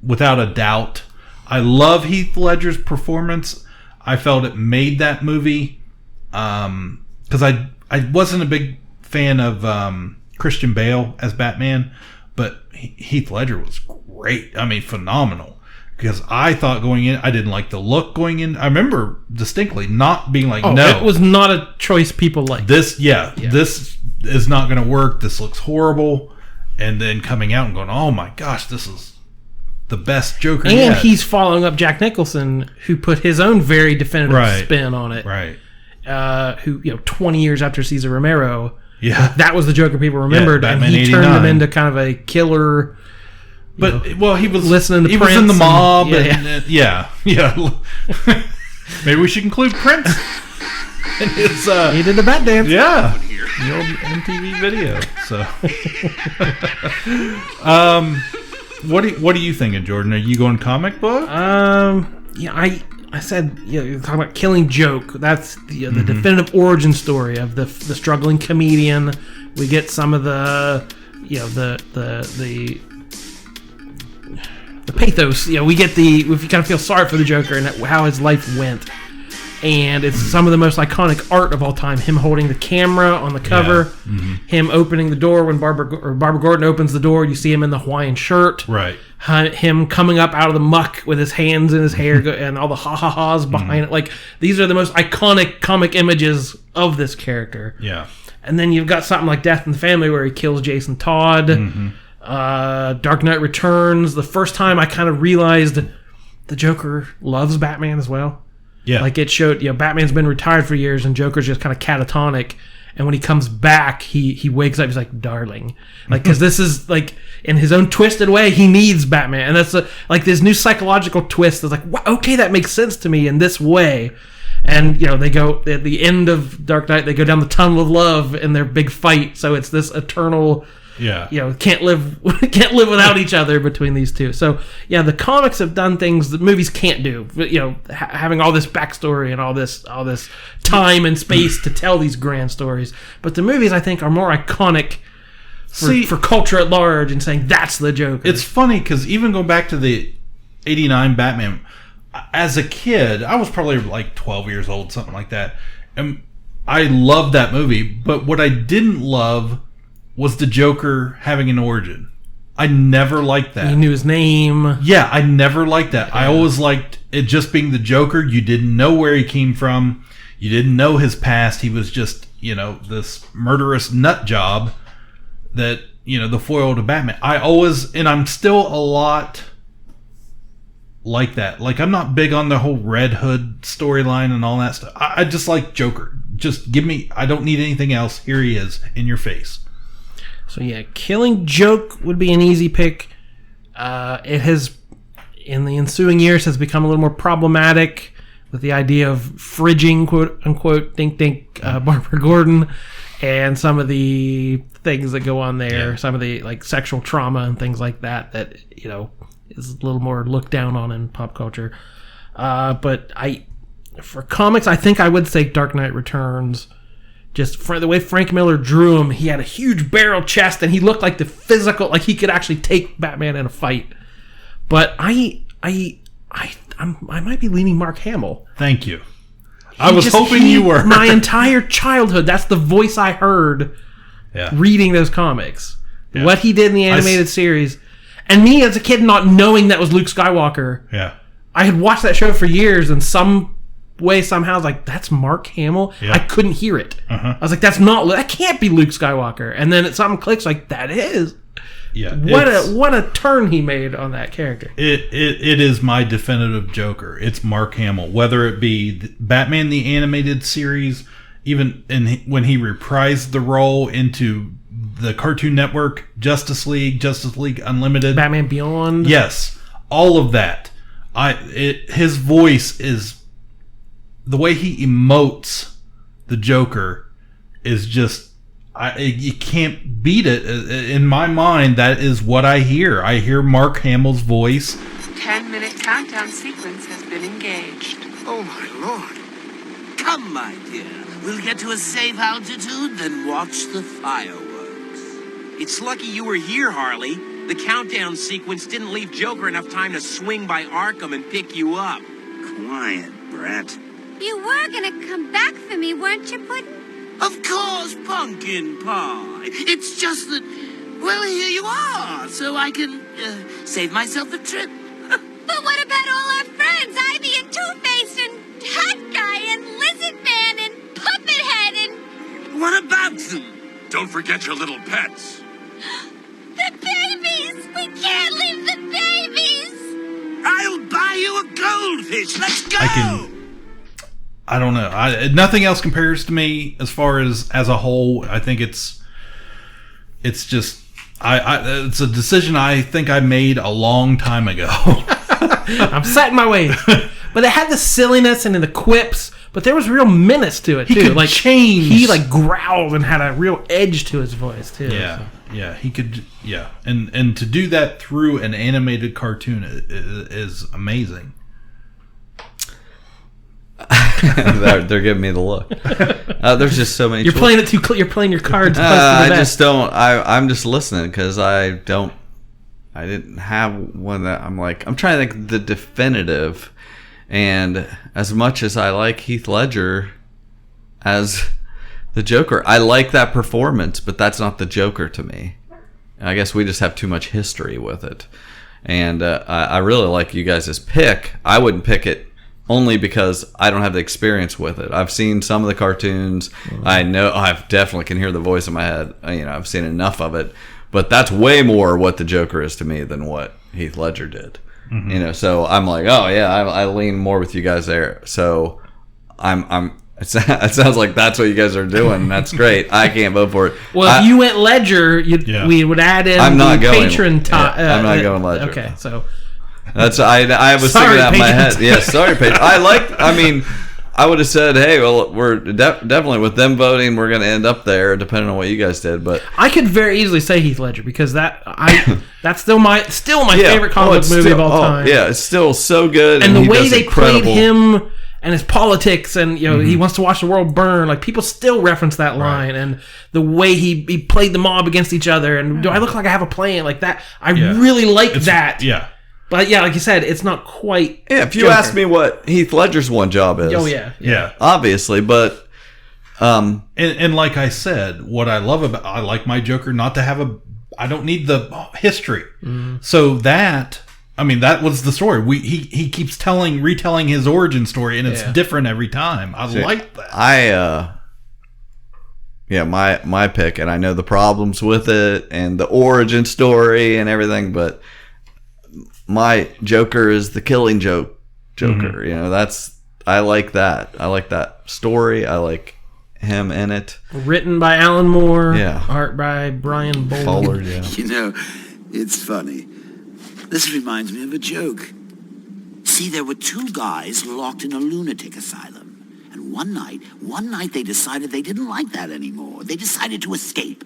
without a doubt. I love Heath Ledger's performance. I felt it made that movie because I wasn't a big fan of Christian Bale as Batman, but Heath Ledger was great. I mean, phenomenal. Because I thought going in, I didn't like the look going in. I remember distinctly not being like, no. It was not a choice people liked. This is not going to work. This looks horrible. And then coming out and going, oh my gosh, this is the best Joker and yet. He's following up Jack Nicholson, who put his own very definitive spin on it. Right. Who, 20 years after Cesar Romero, that was the Joker people remembered, and he 89. turned him into kind of a killer. But he was listening to he Prince was in the mob, yeah. Maybe we should include Prince. And his, he did the Bat Dance. Yeah, the old MTV video. So, what are you thinking, Jordan? Are you going comic book? I said, you're talking about Killing Joke. That's the definitive origin story of the struggling comedian. We get some of the pathos. We get we kind of feel sorry for the Joker and how his life went. And it's some of the most iconic art of all time. Him holding the camera on the cover, him opening the door when Barbara Gordon opens the door. You see him in the Hawaiian shirt, right? Him coming up out of the muck with his hands in his hair and all the ha-ha-has behind it. Like, these are the most iconic comic images of this character. Yeah. And then you've got something like Death in the Family where he kills Jason Todd. Dark Knight Returns. The first time I kind of realized the Joker loves Batman as well. Yeah. Like, it showed, Batman's been retired for years and Joker's just kind of catatonic. And when he comes back, he wakes up, he's like, darling. Like, because this is, like, in his own twisted way, he needs Batman. And that's, like, this new psychological twist that's like, wow, okay, that makes sense to me in this way. And, they go, at the end of Dark Knight, they go down the tunnel of love in their big fight. So it's this eternal... can't live without each other between these two. So the comics have done things that movies can't do. Having all this backstory and all this time and space to tell these grand stories. But the movies, I think, are more iconic for culture at large and saying that's the Joker. It's funny because even going back to the '89 Batman, as a kid, I was probably like 12 years old, something like that, and I loved that movie. But what I didn't love was the Joker having an origin. I never liked that. He knew his name. Yeah, I never liked that. I always liked it just being the Joker. You didn't know where he came from. You didn't know his past. He was just, this murderous nut job that, the foil to Batman. I'm still a lot like that. Like, I'm not big on the whole Red Hood storyline and all that stuff. I just like Joker. Just give me, I don't need anything else. Here he is in your face. So Killing Joke would be an easy pick. It has, in the ensuing years, has become a little more problematic with the idea of fridging, quote unquote, Barbara Gordon, and some of the things that go on there, some of the sexual trauma and things like that is a little more looked down on in pop culture. But for comics, I think I would say Dark Knight Returns. Just for the way Frank Miller drew him, he had a huge barrel chest, and he looked like the physical, like he could actually take Batman in a fight. But I might be leaning Mark Hamill. Thank you. I was hoping you were. My entire childhood, that's the voice I heard reading those comics. Yeah. What he did in the animated series, and me as a kid not knowing that was Luke Skywalker. Yeah, I had watched that show for years, and some way somehow I was like, that's Mark Hamill. I couldn't hear it. I was like, that can't be Luke Skywalker. And then something clicks, like, that is. What a turn he made on that character. It is my definitive Joker. It's Mark Hamill, whether it be Batman the Animated Series, even when he reprised the role into the Cartoon Network, Justice League Unlimited, Batman Beyond. Yes, all of that. His voice is, the way he emotes the Joker is just, you can't beat it. In my mind, that is what I hear. I hear Mark Hamill's voice. 10-minute countdown sequence has been engaged. Oh, my Lord. Come, my dear. We'll get to a safe altitude, then watch the fireworks. It's lucky you were here, Harley. The countdown sequence didn't leave Joker enough time to swing by Arkham and pick you up. Quiet, Brett. You were gonna come back for me, weren't you, Puddin'? Of course, Pumpkin Pie. It's just that, well, here you are, so I can save myself the trip. But what about all our friends? Ivy and Two-Face and Hat Guy and Lizard Man and Puppet Head and... What about them? Don't forget your little pets. The babies! We can't leave the babies! I'll buy you a goldfish. Let's go! I don't know. Nothing else compares to me as far as a whole. I think it's just it's a decision I think I made a long time ago. I'm setting my ways. But it had the silliness and the quips, but there was real menace to it too. He could change. He growled and had a real edge to his voice too. Yeah, so. Yeah, he could. Yeah, and to do that through an animated cartoon is amazing. They're giving me the look. There's just so many. You're playing it too. You're playing your cards. I just don't. I'm just listening because I didn't have one that I'm like. I'm trying to think the definitive, And as much as I like Heath Ledger as the Joker, I like that performance, but that's not the Joker to me. I guess we just have too much history with it. And I really like you guys' pick. I wouldn't pick it only because I don't have the experience with it. I've seen some of the cartoons. I know I definitely can hear the voice in my head. I've seen enough of it. But that's way more what the Joker is to me than what Heath Ledger did. Mm-hmm. So I'm like, oh yeah, I lean more with you guys there. So it sounds like that's what you guys are doing. That's great. I can't vote for it. Well, if you went Ledger, we would add in I'm not going, patron time. I'm not going Ledger. Okay, so that's I was thinking that in my head. Yeah, sorry, patron. I would have said, hey, well, we're definitely with them voting, we're going to end up there, depending on what you guys did. But I could very easily say Heath Ledger because that's still my favorite comic book movie of all time. Yeah, it's still so good, and the way they played him and his politics, and he wants to watch the world burn. Like, people still reference that line, and the way he played the mob against each other. And do I look like I have a plan like that? I really like that. Yeah. But yeah, like you said, it's not quite. Yeah, if you ask me what Heath Ledger's one job is, yeah, obviously, but and like I said, what I love about I like my Joker not to have I don't need the history. So that was the story. He keeps retelling his origin story, and it's different every time. I like that. My pick, and I know the problems with it and the origin story and everything, but my Joker is the Killing Joke Joker. I like that. I like that story. I like him in it. Written by Alan Moore. Yeah. Art by Brian Bollard. It's funny. This reminds me of a joke. See, there were two guys locked in a lunatic asylum. And one night they decided they didn't like that anymore. They decided to escape.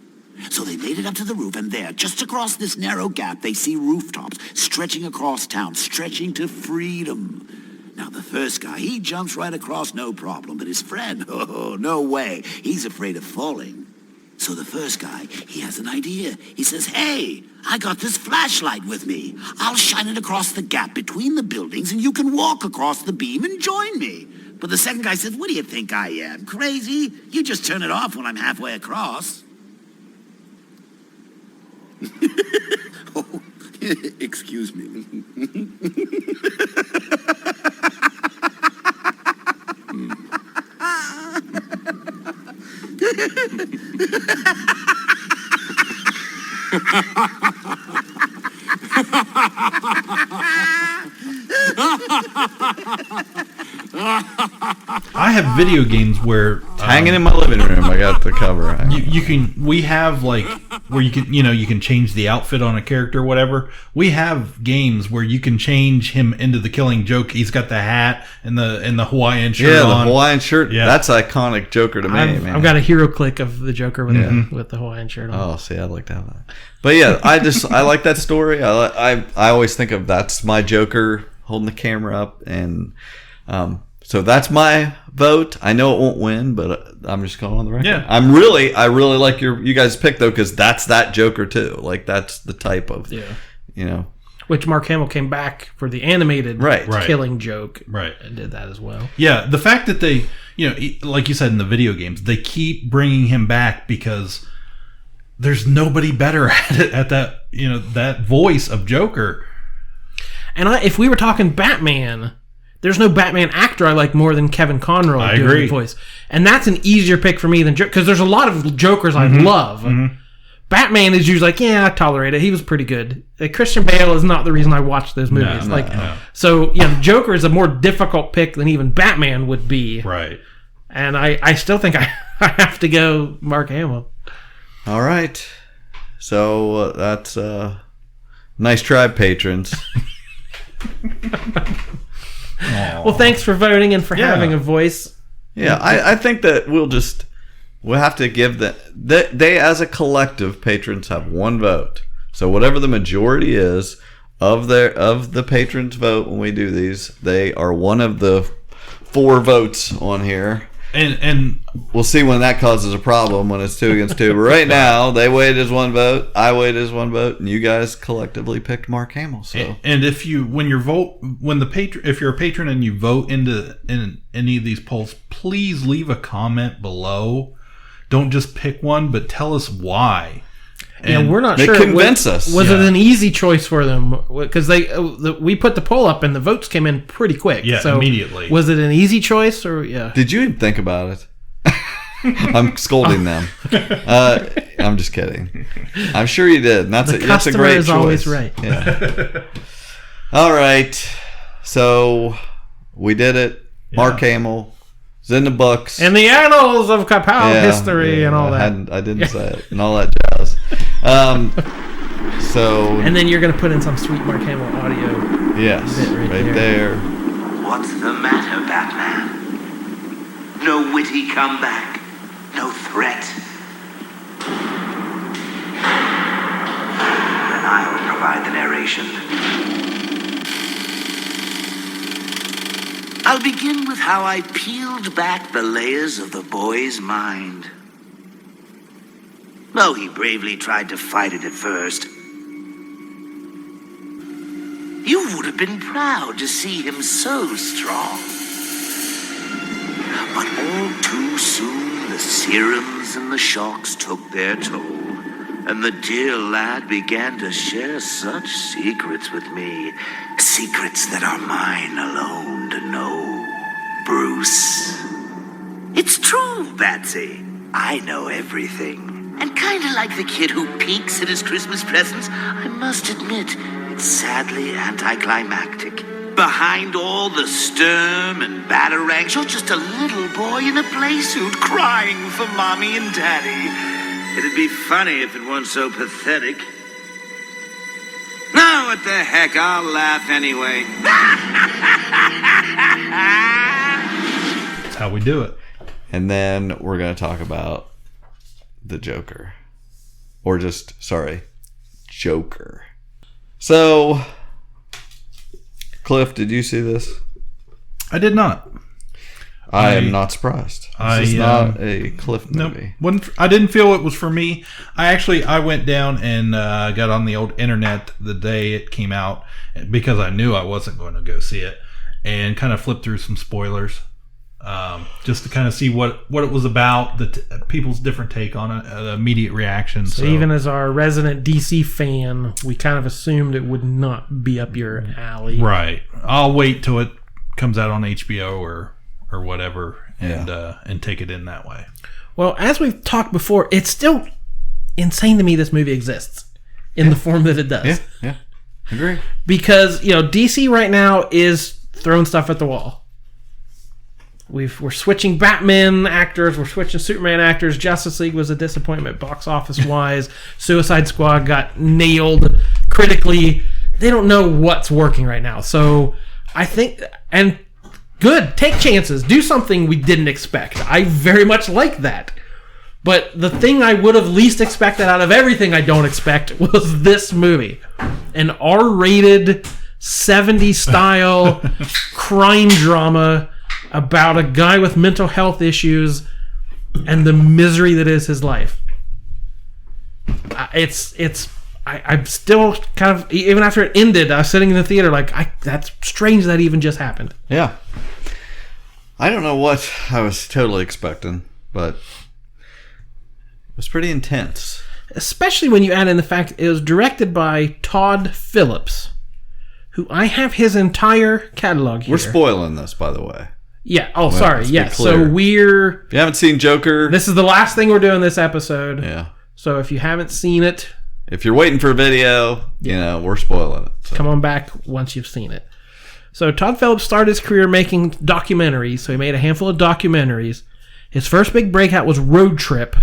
So they made it up to the roof, and there, just across this narrow gap, they see rooftops stretching across town, stretching to freedom. Now, the first guy, he jumps right across, no problem. But his friend, oh, no way. He's afraid of falling. So the first guy, he has an idea. He says, hey, I got this flashlight with me. I'll shine it across the gap between the buildings, and you can walk across the beam and join me. But the second guy says, what do you think I am, crazy? You just turn it off when I'm halfway across. Oh, excuse me. I have video games where hanging in my living room. I got the cover. We have like where you can change the outfit on a character or whatever. We have games where you can change him into the Killing Joke. He's got the hat and the Hawaiian shirt on. Yeah, the Hawaiian shirt. Yeah. That's iconic Joker to me, man. I've got a hero click of the Joker with the Hawaiian shirt on. Oh, see, I'd like to have that. But yeah, I like that story. I always think of that's my Joker holding the camera up, and so that's my vote. I know it won't win, but I'm just going on the record. Yeah, I really like you guys' pick though, because that's that Joker too. Like that's the type of Which Mark Hamill came back for the animated Killing Joke, and did that as well. Yeah, the fact that they, like you said in the video games, they keep bringing him back because there's nobody better at it, at that, that voice of Joker. And if we were talking Batman, there's no Batman actor I like more than Kevin Conroy doing the voice. And that's an easier pick for me than Joker, because there's a lot of Jokers I love. Mm-hmm. Batman is usually like, I tolerate it. He was pretty good. Christian Bale is not the reason I watch those movies. No. So, the Joker is a more difficult pick than even Batman would be. Right. And I still think I have to go Mark Hamill. All right. So that's nice try, patrons. Well, thanks for voting and for having a voice. Yeah, I think that we'll have to give they as a collective, patrons have one vote. So whatever the majority is of the patrons' vote when we do these, they are one of the 4 votes on here. And we'll see when that causes a problem when it's 2 against 2. But right now, they weighed as one vote, I weighed as one vote, and you guys collectively picked Mark Hamill. So, and if you're a patron and you vote in any of these polls, please leave a comment below. Don't just pick one, but tell us why. And we're not sure. Convince us. Was it an easy choice for them? Because we put the poll up and the votes came in pretty quick. Yeah, so immediately. Was it an easy choice or Did you even think about it? I'm scolding them. I'm just kidding. I'm sure you did. And that's a great choice. The customer is always right. Yeah. All right. So we did it. Yeah. Mark Hamill. It's in the books. And the annals of Ka-Pow history and all that. I didn't say it. And all that jazz. And then you're going to put in some sweet Mark Hamill audio. Yes. Right there. What's the matter, Batman? No witty comeback. No threat. Then I will provide the narration. I'll begin with how I peeled back the layers of the boy's mind. Though he bravely tried to fight it at first. You would have been proud to see him so strong. But all too soon, the serums and the shocks took their toll. And the dear lad began to share such secrets with me. Secrets that are mine alone to know. Bruce. It's true, Batsy. I know everything. And kinda like the kid who peeks at his Christmas presents, I must admit, it's sadly anticlimactic. Behind all the sturm and batarangs, you're just a little boy in a play suit crying for mommy and daddy. It'd be funny if it weren't so pathetic. No, what the heck, I'll laugh anyway. That's how we do it. And then we're going to talk about the Joker. Or just, Joker. So, Cliff, did you see this? I did not. I am not surprised. This is not a Cliff movie. Nope. I didn't feel it was for me. I went down and got on the old internet the day it came out because I knew I wasn't going to go see it, and kind of flipped through some spoilers just to kind of see what it was about, people's different take on it, the immediate reaction. So even as our resident DC fan, we kind of assumed it would not be up your alley. Right. I'll wait till it comes out on HBO or whatever, and take it in that way. Well, as we've talked before, it's still insane to me this movie exists in the form that it does. Yeah, agree. Because, DC right now is throwing stuff at the wall. We're switching Batman actors, we're switching Superman actors. Justice League was a disappointment box office wise. Suicide Squad got nailed critically. They don't know what's working right now. So I think, and good, take chances, do something we didn't expect. I very much like that. But the thing I would have least expected out of everything I don't expect was this movie. An R-rated 70s style crime drama about a guy with mental health issues and the misery that is his life. I'm still kind of, even after it ended, I was sitting in the theater like, that's strange that even just happened. Yeah. I don't know what I was totally expecting, but it was pretty intense. Especially when you add in the fact it was directed by Todd Phillips, who I have his entire catalog here. We're spoiling this, by the way. Yeah. Oh, sorry. Yeah. So if you haven't seen Joker, this is the last thing we're doing this episode. Yeah. So if you haven't seen it, if you're waiting for a video, we're spoiling it. So. Come on back once you've seen it. So Todd Phillips started his career making documentaries. So he made a handful of documentaries. His first big breakout was Road Trip,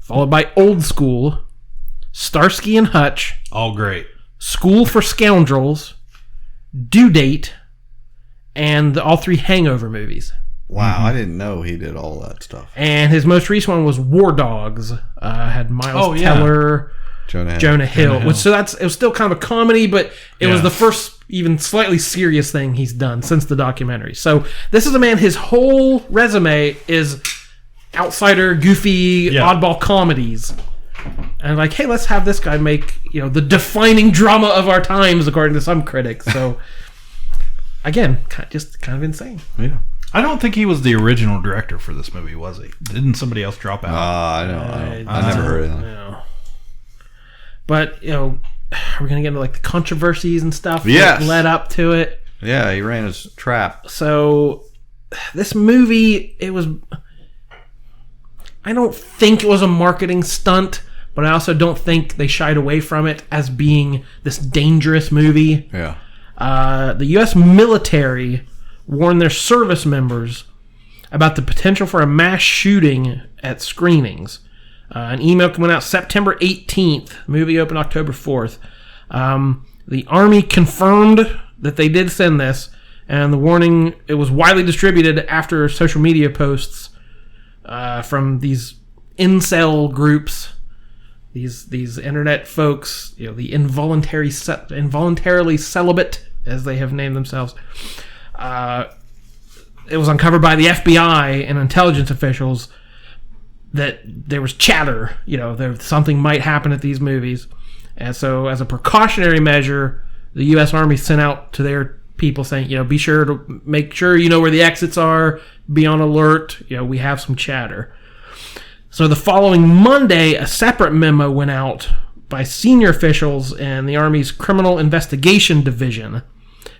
followed by Old School, Starsky and Hutch. All great. School for Scoundrels, Due Date, and all 3 Hangover movies. Wow, I didn't know he did all that stuff. And his most recent one was War Dogs. Had Miles Teller, Jonah Hill. Which, so it was still kind of a comedy, but it was the first even slightly serious thing he's done since the documentary. So this is a man, his whole resume is outsider, goofy, oddball comedies. And like, hey, let's have this guy make, the defining drama of our times, according to some critics. So again, just kind of insane. Yeah. I don't think he was the original director for this movie, was he? Didn't somebody else drop out? I never heard of that. No. But, are we going to get into like the controversies and stuff that led up to it? Yeah, he ran his trap. So this movie, I don't think it was a marketing stunt, but I also don't think they shied away from it as being this dangerous movie. Yeah. The U.S. military warned their service members about the potential for a mass shooting at screenings. An email coming out September 18th. Movie opened October 4th. The Army confirmed that they did send this, and the warning, it was widely distributed after social media posts from these incel groups, these internet folks, the involuntarily celibate, as they have named themselves. It was uncovered by the FBI and intelligence officials that there was chatter, something might happen at these movies. And so as a precautionary measure, the U.S. Army sent out to their people saying, be sure to make sure you know where the exits are, be on alert, we have some chatter. So the following Monday, a separate memo went out by senior officials in the Army's Criminal Investigation Division.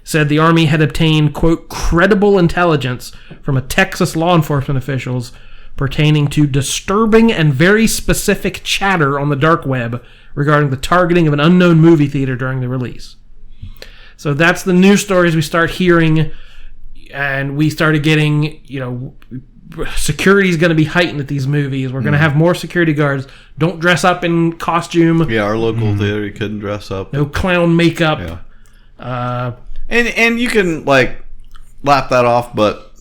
Said the Army had obtained, quote, credible intelligence from a Texas law enforcement officials pertaining to disturbing and very specific chatter on the dark web regarding the targeting of an unknown movie theater during the release. So that's the news stories we start hearing, and we started getting, security is going to be heightened at these movies. We're going to have more security guards. Don't dress up in costume. Yeah, our local theater, you couldn't dress up. No clown makeup. Yeah. And you can laugh that off, but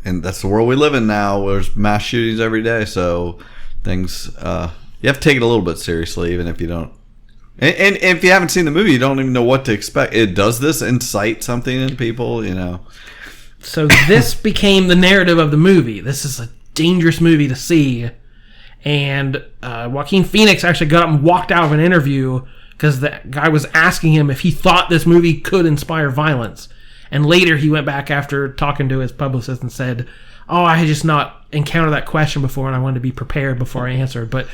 and that's the world we live in now. There's mass shootings every day, so things you have to take it a little bit seriously, even if you don't. And if you haven't seen the movie, you don't even know what to expect. Does this incite something in people? So this became the narrative of the movie. This is a dangerous movie to see, and Joaquin Phoenix actually got up and walked out of an interview because the guy was asking him if he thought this movie could inspire violence. And later he went back after talking to his publicist and said, I had just not encountered that question before and I wanted to be prepared before I answered. But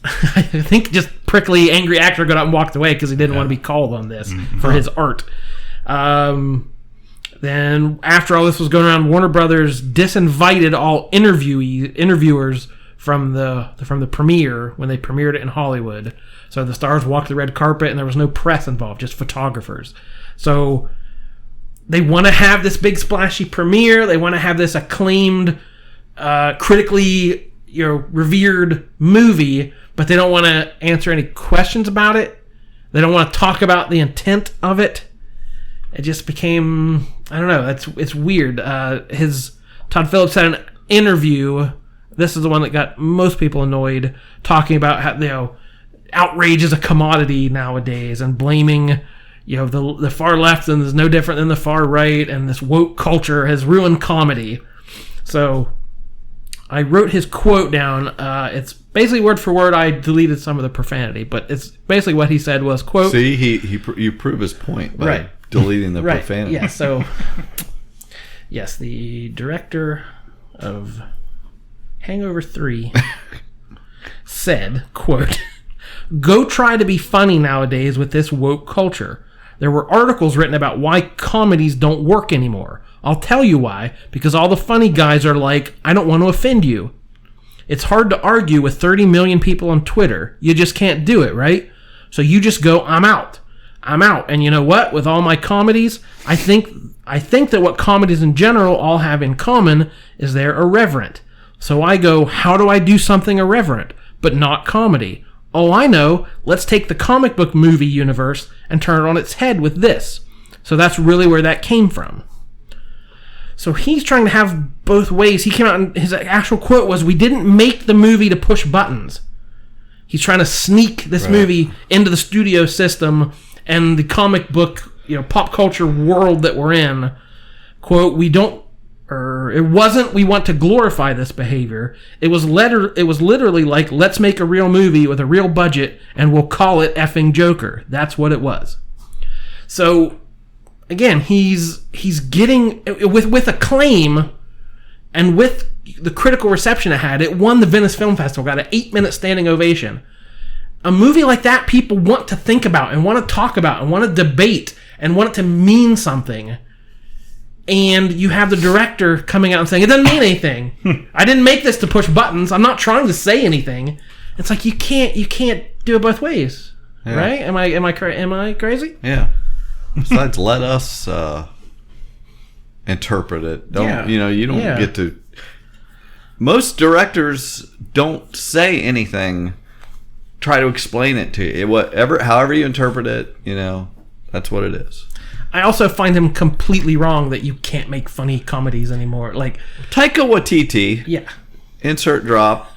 I think just prickly, angry actor got up and walked away because he didn't want to be called on this for his art. Then after all this was going around, Warner Brothers disinvited all interviewers from the premiere when they premiered it in Hollywood. So the stars walked the red carpet and there was no press involved, just photographers. So they want to have this big splashy premiere. They want to have this acclaimed, critically revered movie, but they don't want to answer any questions about it. They don't want to talk about the intent of it. It just became, I don't know, it's weird. Todd Phillips had an interview. This is the one that got most people annoyed, talking about how outrage is a commodity nowadays and blaming the far left and is no different than the far right, and this woke culture has ruined comedy. So I wrote his quote down. It's basically word for word. I deleted some of the profanity, but it's basically what he said was, quote... See, you prove his point by deleting the profanity. Yeah, so... Yes, the director of Hangover 3 said, quote, "Go try to be funny nowadays with this woke culture. There were articles written about why comedies don't work anymore. I'll tell you why, because all the funny guys are like, I don't want to offend you. It's hard to argue with 30 million people on Twitter. You just can't do it, right? So you just go, I'm out. I'm out. And you know what? With all my comedies, I think that what comedies in general all have in common is they're irreverent. So I go, how do I do something irreverent, but not comedy? Oh, I know. Let's take the comic book movie universe and turn it on its head with this. So that's really where that came from." So he's trying to have both ways. He came out and his actual quote was, "We didn't make the movie to push buttons. He's trying to sneak this movie into the studio system and the comic book, pop culture world that we're in. Quote, it wasn't we want to glorify this behavior. It was literally like, let's make a real movie with a real budget and we'll call it effing Joker. That's what it was. So, again, he's getting, with acclaim and with the critical reception it had, it won the Venice Film Festival, got an 8-minute standing ovation. A movie like that people want to think about and want to talk about and want to debate and want it to mean something. And you have the director coming out and saying, it doesn't mean anything. I didn't make this to push buttons. I'm not trying to say anything. It's like, you can't do it both ways. Yeah. Right? Am I crazy? Yeah. Besides, let us interpret it. You don't get to. Most directors don't say anything. Try to explain it to you. However you interpret it, that's what it is. I also find him completely wrong that you can't make funny comedies anymore. Like Taika Waititi. Yeah. Insert drop.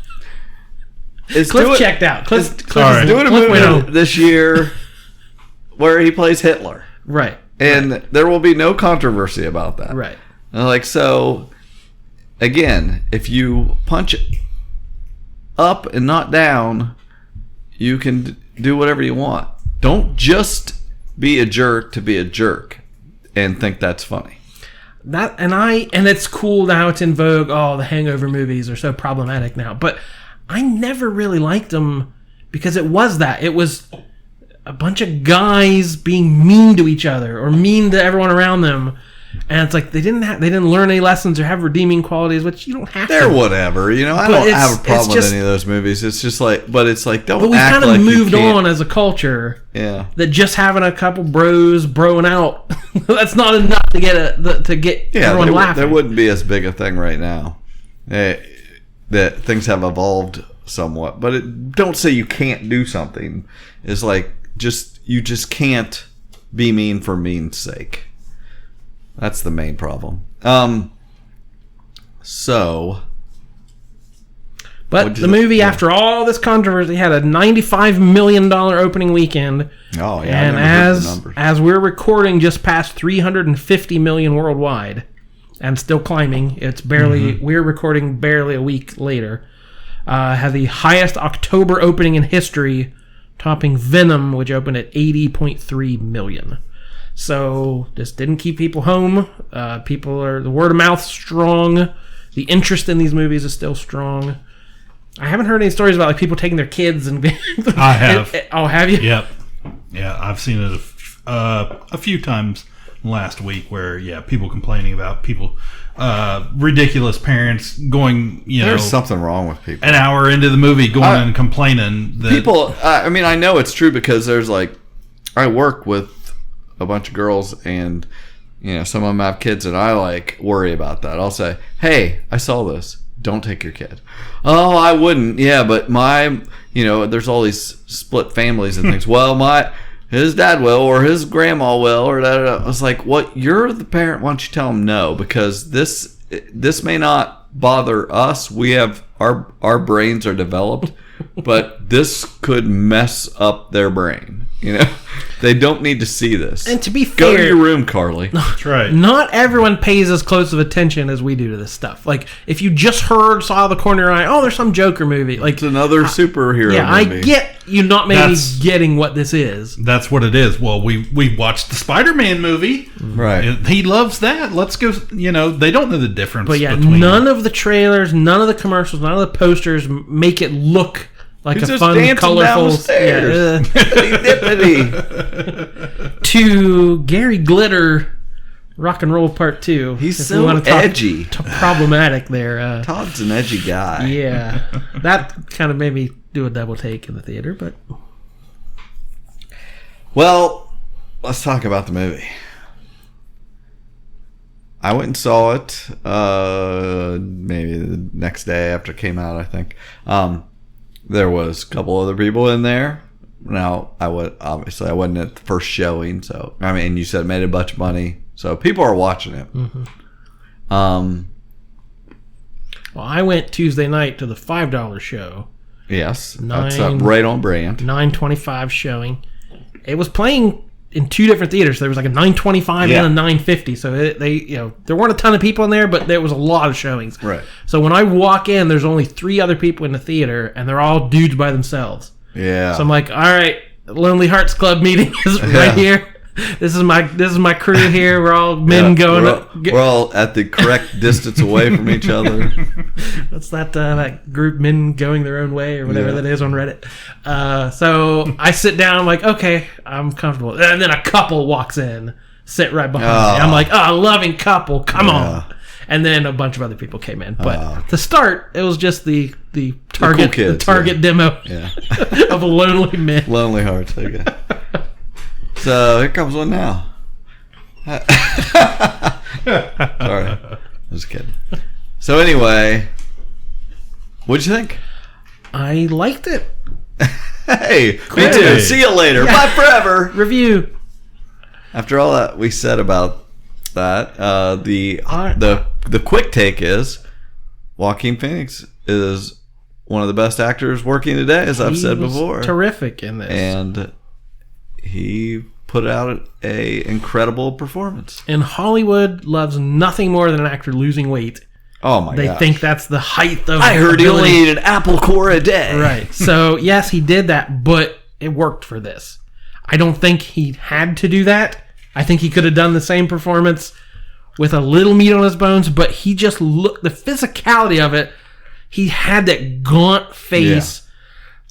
Cliff checked out. Cliff is doing a movie this year where he plays Hitler. Right. And there will be no controversy about that. Right. And so, again, if you punch up and not down, you can do whatever you want. Don't just be a jerk to be a jerk and think that's funny. And it's cool now, it's in vogue. Oh, the Hangover movies are so problematic now. But I never really liked them because it was that. It was a bunch of guys being mean to each other or mean to everyone around them. And it's like they didn't learn any lessons or have redeeming qualities, which you don't have to. They're whatever, I don't have a problem with any of those movies. It's just like, but it's like, don't. But we kind of moved on as a culture. Yeah. That just having a couple bros broing out, that's not enough to get everyone laughing. There wouldn't be as big a thing right now. That things have evolved somewhat, but don't say you can't do something. It's like you just can't be mean for mean's sake. That's the main problem. But the movie, after all this controversy, had a $95 million opening weekend. Oh, yeah. And as we're recording, just past $350 million worldwide, and still climbing. It's barely. We're recording barely a week later. Had the highest October opening in history, topping Venom, which opened at $80.3 million. So this didn't keep people home. The word of mouth strong. The interest in these movies is still strong. I haven't heard any stories about people taking their kids and. I have. Oh, have you? Yep. Yeah, I've seen it a few times last week where people complaining about people, ridiculous parents going. There's something wrong with people. An hour into the movie, going and complaining that people. I know it's true because there's I work with a bunch of girls and some of them have kids and I worry about that. I'll say, hey, I saw this, don't take your kid. Oh, I wouldn't. Yeah, but there's all these split families and things. Well, his dad will or his grandma will or da. I was like, what? You're the parent, why don't you tell them no, because this may not bother us. We have our brains are developed, but this could mess up their brain. They don't need to see this. And to be fair, go to your room, Carly. That's right. Not everyone pays as close of attention as we do to this stuff. If you just saw the corner of your eye, oh, there's some Joker movie. It's another superhero movie. I get you not maybe getting what this is. That's what it is. Well, we watched the Spider-Man movie. Right. He loves that. Let's go. They don't know the difference. But none of the trailers, none of the commercials, none of the posters make it look like he's a fun, colorful to Gary Glitter, Rock and Roll Part 2. He's so edgy. Problematic there. Todd's an edgy guy. Yeah. That kind of made me do a double take in the theater, but. Well, let's talk about the movie. I went and saw it maybe the next day after it came out, I think. There was a couple other people in there. Now, I wasn't at the first showing, so you said it made a bunch of money, so people are watching it. Mm-hmm. Well, I went Tuesday night to the $5 show, Yes, that's right on brand. 9:25 showing. It was playing in two different theaters. There was like a 9:25 and a 9:50. So there weren't a ton of people in there, but there was a lot of showings. Right. So when I walk in, there's only 3 other people in the theater, and they're all dudes by themselves. Yeah. So I'm like, all right, Lonely Hearts Club meeting is right here. This is my crew here. We're all men we're all at the correct distance away from each other. What's that group, men going their own way or whatever that is on Reddit. So I sit down. I'm like, okay, I'm comfortable. And then a couple walks in, sit right behind me. I'm like, loving couple, come on. And then a bunch of other people came in. But to start, it was just the Target cool kids, demo of Lonely Men. Lonely Hearts. Okay. So here comes one now. Sorry, just kidding. So anyway, what'd you think? I liked it. Hey, me too. See you later. Bye forever. Review. After all that we said about that, the quick take is Joaquin Phoenix is one of the best actors working today, as I've said before. Terrific in this, and he put out a incredible performance. And Hollywood loves nothing more than an actor losing weight. Oh my god! They think that's the height of. I heard he only ate an apple core a day. Right. So yes, he did that, but it worked for this. I don't think he had to do that. I think he could have done the same performance with a little meat on his bones, but he just looked, the physicality of it. He had that gaunt face. Yeah.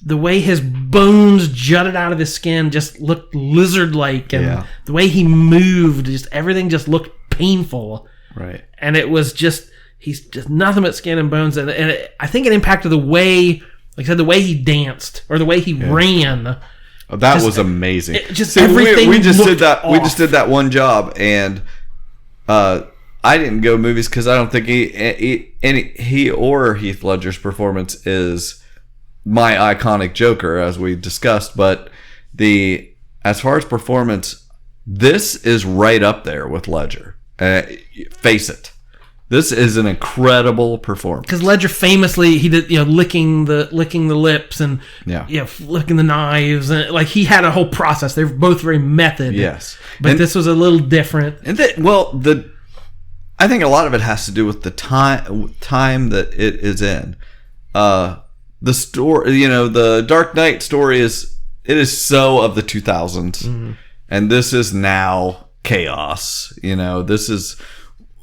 The way his bones jutted out of his skin just looked lizard-like, and the way he moved, just everything just looked painful. Right. And it was just, he's just nothing but skin and bones, and I think it impacted the way, like I said, the way he danced or the way he ran. Oh, that was amazing. Everything we just did that. off. We just did that one job, and I didn't go movies because I don't think he or Heath Ledger's performance is my iconic Joker, as we discussed, but as far as performance, this is right up there with Ledger. Face it, this is an incredible performance. Because Ledger famously, he did licking the lips and flicking the knives, and like he had a whole process. They were both very method. Yes, but this was a little different. And I think a lot of it has to do with the time that it is in. The story, the Dark Knight story is so of the 2000s, and this is now chaos. This is,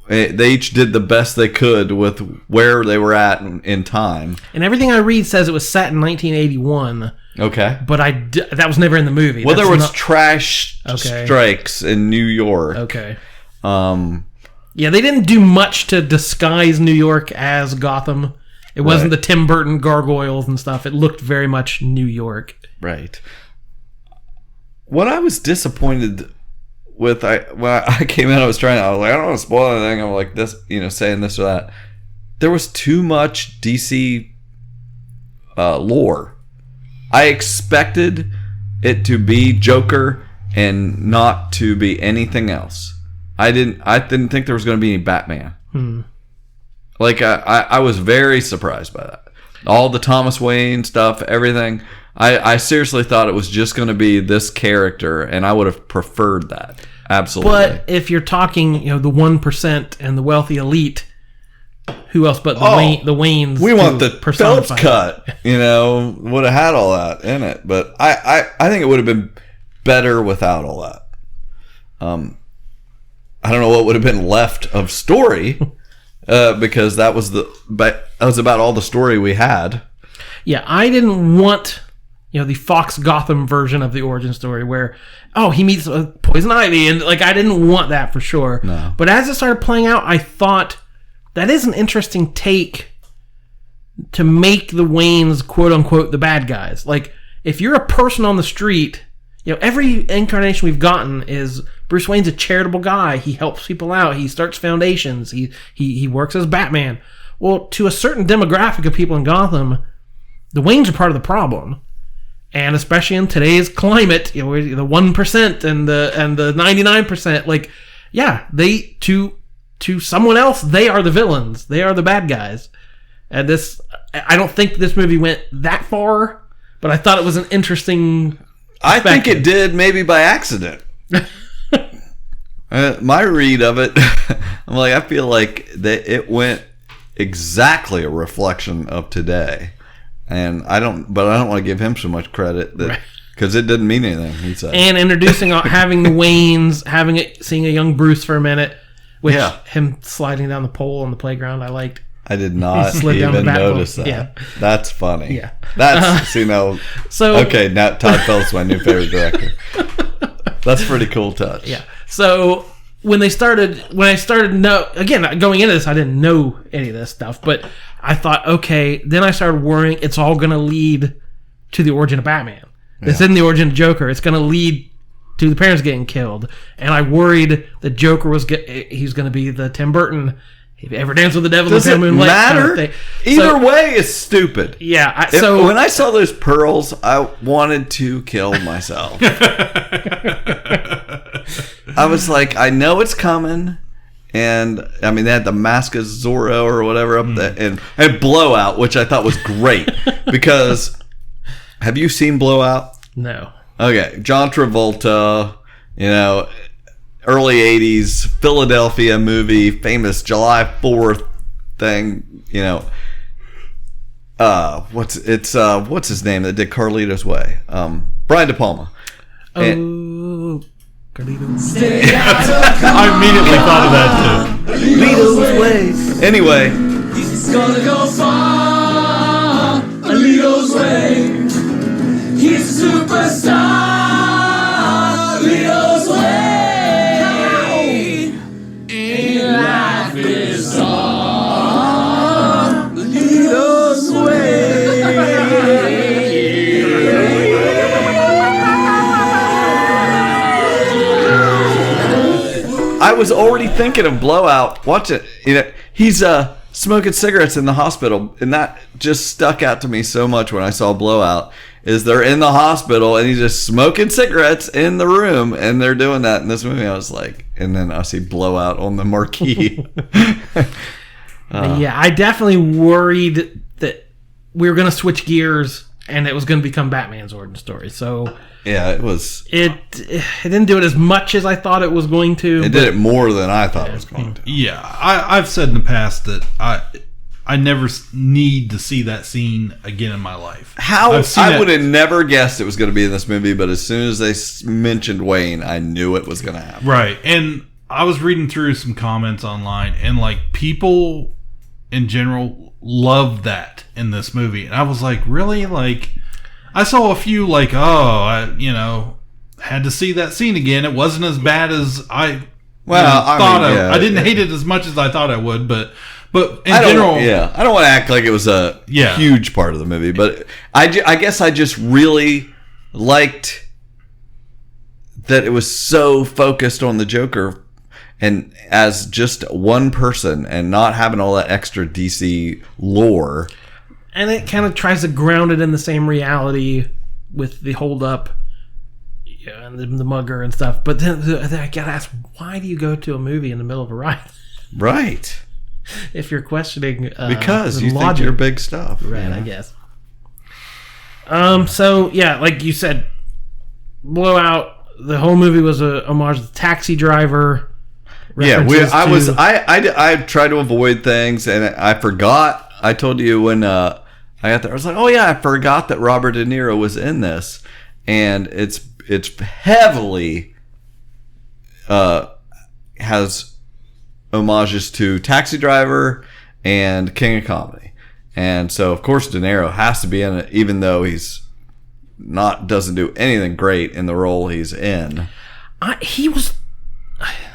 they each did the best they could with where they were at in time. And everything I read says it was set in 1981. Okay, but that was never in the movie. Well, there was trash strikes in New York. Okay. Yeah, they didn't do much to disguise New York as Gotham. It wasn't the Tim Burton gargoyles and stuff. It looked very much New York. Right. What I was disappointed with, when I came in, I was like, I don't want to spoil anything. I'm like, this, saying this or that. There was too much DC lore. I expected it to be Joker and not to be anything else. I didn't think there was going to be any Batman. Like, I was very surprised by that. All the Thomas Wayne stuff, everything. I seriously thought it was just going to be this character, and I would have preferred that. Absolutely. But if you're talking, the 1% and the wealthy elite, who else but the Waynes? We want the Phelps cut. Would have had all that in it. But I think it would have been better without all that. I don't know what would have been left of story. Because that was about all the story we had. Yeah, I didn't want the Fox Gotham version of the origin story where he meets Poison Ivy, and I didn't want that for sure. No. But as it started playing out, I thought that is an interesting take to make the Waynes quote unquote the bad guys. Like, if you're a person on the street, every incarnation we've gotten is Bruce Wayne's a charitable guy. He helps people out. He starts foundations. He works as Batman. Well, to a certain demographic of people in Gotham, the Waynes are part of the problem. And especially in today's climate, the 1% and the 99%, they to someone else, they are the villains. They are the bad guys. And I don't think this movie went that far, but I thought it was an interesting I think it did, maybe by accident. My read of it, I'm like, I feel like it went exactly a reflection of today. And I don't want to give him so much credit that because it didn't mean anything. He said, and introducing having the Waynes, seeing a young Bruce for a minute, which him sliding down the pole on the playground, I liked. I did not even notice that. Yeah. That's funny. Yeah, that's So okay, now Todd Phillips, my new favorite director. That's a pretty cool touch. Yeah. So when I started going into this, I didn't know any of this stuff, but I thought, okay. Then I started worrying it's all going to lead to the origin of Batman. This isn't the origin of Joker. It's going to lead to the parents getting killed, and I worried that Joker he's going to be the Tim Burton. If you ever dance with the devil, does in the it matter? Kind of Either way is stupid. Yeah. So when I saw those pearls, I wanted to kill myself. I was like, I know it's coming, and I mean they had the Mask of Zorro or whatever up there, and Blowout, which I thought was great because have you seen Blowout? No. Okay, John Travolta, early 80s Philadelphia movie, famous July 4th thing, what's his name that did Carlito's Way? Brian De Palma. Carlito's I immediately thought of that too. Carlito's Way. Anyway, he's gonna go far. Carlito's Way. He's a superstar. Carlito's Way. Life is on Carlito's Way. I was already thinking of Blowout. Watch it. He's smoking cigarettes in the hospital, and that just stuck out to me so much when I saw Blowout. Is they're in the hospital and he's just smoking cigarettes in the room, and they're doing that in this movie. I was like, and then I see Blowout on the marquee. Yeah, I definitely worried that we were going to switch gears and it was going to become Batman's origin story. So yeah, it was. It didn't do it as much as I thought it was going to. It did it more than I thought it was going to. Yeah, I've said in the past that I never need to see that scene again in my life. I would have never guessed it was going to be in this movie, but as soon as they mentioned Wayne, I knew it was going to happen. Right, and I was reading through some comments online, and like people in general loved that in this movie, and I was like, really? Like, I saw a few like, had to see that scene again. It wasn't as bad as I thought. I didn't hate it as much as I thought I would, but in general, I don't want to act like it was a huge part of the movie, but I guess I just really liked that it was so focused on the Joker and as just one person and not having all that extra DC lore. And it kind of tries to ground it in the same reality with the hold up and the mugger and stuff. But then I gotta ask, why do you go to a movie in the middle of a ride? Right. If you're questioning because you logic. Think you're big stuff, right? I guess. So yeah, like you said, Blowout. The whole movie was a homage to Taxi Driver. Yeah, I tried to avoid things, and I forgot. I told you when I got there, I was like, oh yeah, I forgot that Robert De Niro was in this, and it's heavily has homages to Taxi Driver and King of Comedy, and so of course De Niro has to be in it, even though he's doesn't do anything great in the role he's in.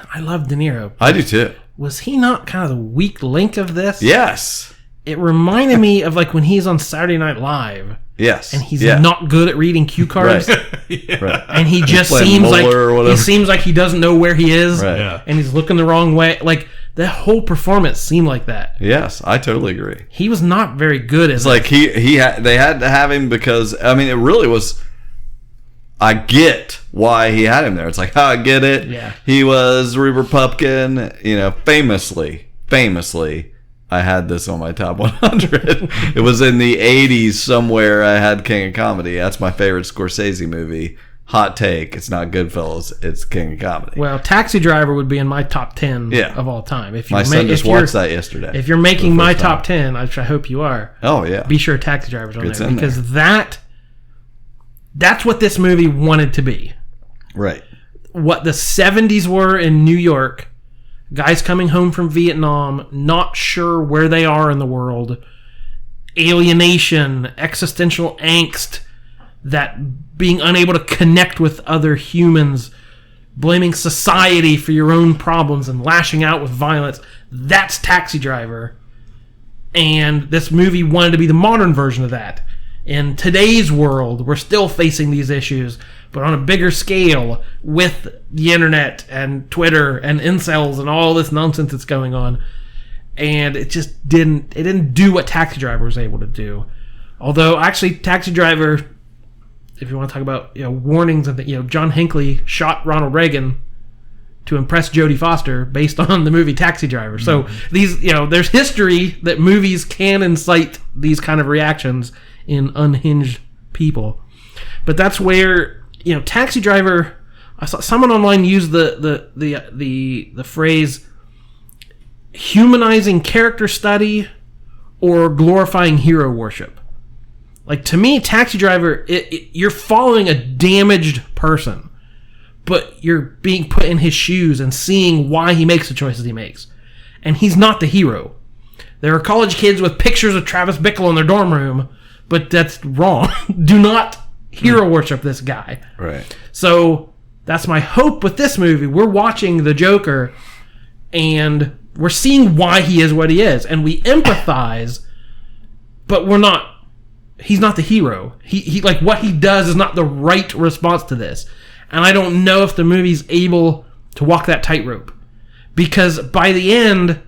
I love De Niro. I do too. Was he not kind of the weak link of this? Yes. It reminded me of like when he's on Saturday Night Live. Yes. And he's not good at reading cue cards. Right. Right. And he just seems like he doesn't know where he is. Right. Yeah. And he's looking the wrong way. Like the whole performance seemed like that. Yes, I totally agree. He was not very good at It's like they had to have him because I mean it really was. I get why he had him there. It's like, I get it. Yeah. He was Reaper Pupkin, famously I had this on my top 100. It was in the 80s somewhere. I had King of Comedy. That's my favorite Scorsese movie. Hot take. It's not Goodfellas. It's King of Comedy. Well, Taxi Driver would be in my top 10 of all time. If my son just watched that yesterday. If you're making my top 10, which I hope you are. Oh, yeah. Be sure Taxi Driver's on It's there. in Because that's what this movie wanted to be. Right. What the 70s were in New York. Guys coming home from Vietnam, not sure where they are in the world. Alienation, existential angst, that being unable to connect with other humans, blaming society for your own problems and lashing out with violence. That's Taxi Driver. And this movie wanted to be the modern version of that. In today's world, we're still facing these issues, but on a bigger scale with the internet and Twitter and incels and all this nonsense that's going on. And it just didn't do what Taxi Driver was able to do. Although, actually, Taxi Driver, if you want to talk about warnings, and John Hinckley shot Ronald Reagan to impress Jodie Foster based on the movie Taxi Driver. So these, there's history that movies can incite these kind of reactions in unhinged people. But that's where Taxi Driver. I saw someone online use the phrase humanizing character study or glorifying hero worship. Like, to me, Taxi Driver, you're following a damaged person, but you're being put in his shoes and seeing why he makes the choices he makes. And he's not the hero. There are college kids with pictures of Travis Bickle in their dorm room, but that's wrong. Do not hero worship this guy. Right. So that's my hope with this movie. We're watching the Joker, and we're seeing why he is what he is, and we empathize, but we're not. He's not the hero. He like, what he does is not the right response to this. And I don't know if the movie's able to walk that tightrope. Because by the end,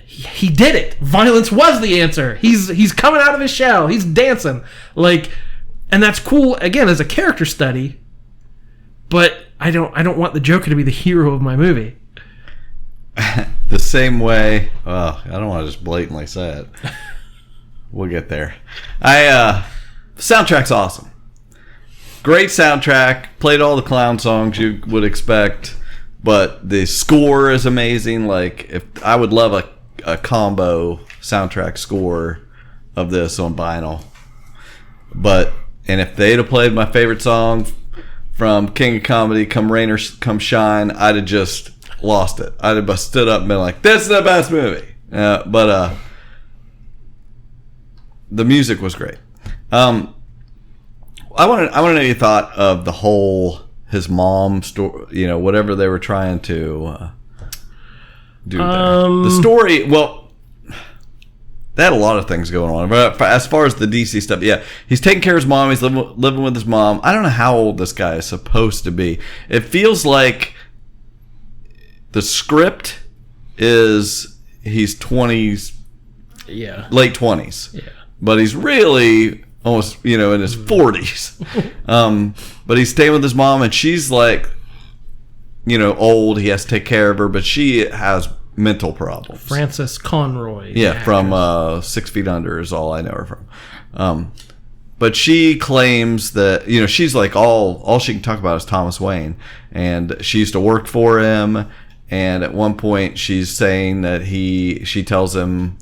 he did it. Violence was the answer. He's coming out of his shell. He's dancing. And that's cool, again, as a character study. But I don't want the Joker to be the hero of my movie. The same way, I don't want to just blatantly say it. We'll get there. Soundtrack's awesome. Great soundtrack. Played all the clown songs you would expect, but the score is amazing. Like, if I would love a combo soundtrack score of this on vinyl. And if they'd have played my favorite song from King of Comedy, Come Rain or Come Shine, I'd have just lost it. I'd have stood up and been like, "This is the best movie." But the music was great. I want to know your thought of the whole his mom story. Whatever they were trying to do there. The story. Well, they had a lot of things going on. But as far as the DC stuff, yeah, he's taking care of his mom. He's living with his mom. I don't know how old this guy is supposed to be. It feels like the script is he's 20s, late 20s. Yeah. But he's really almost, in his 40s. But he's staying with his mom, and she's like, old. He has to take care of her, but she has mental problems. Frances Conroy. Yeah, from 6 Feet Under is all I know her from. But she claims that, she's like, all she can talk about is Thomas Wayne. And she used to work for him. And at one point, she's saying that she tells him,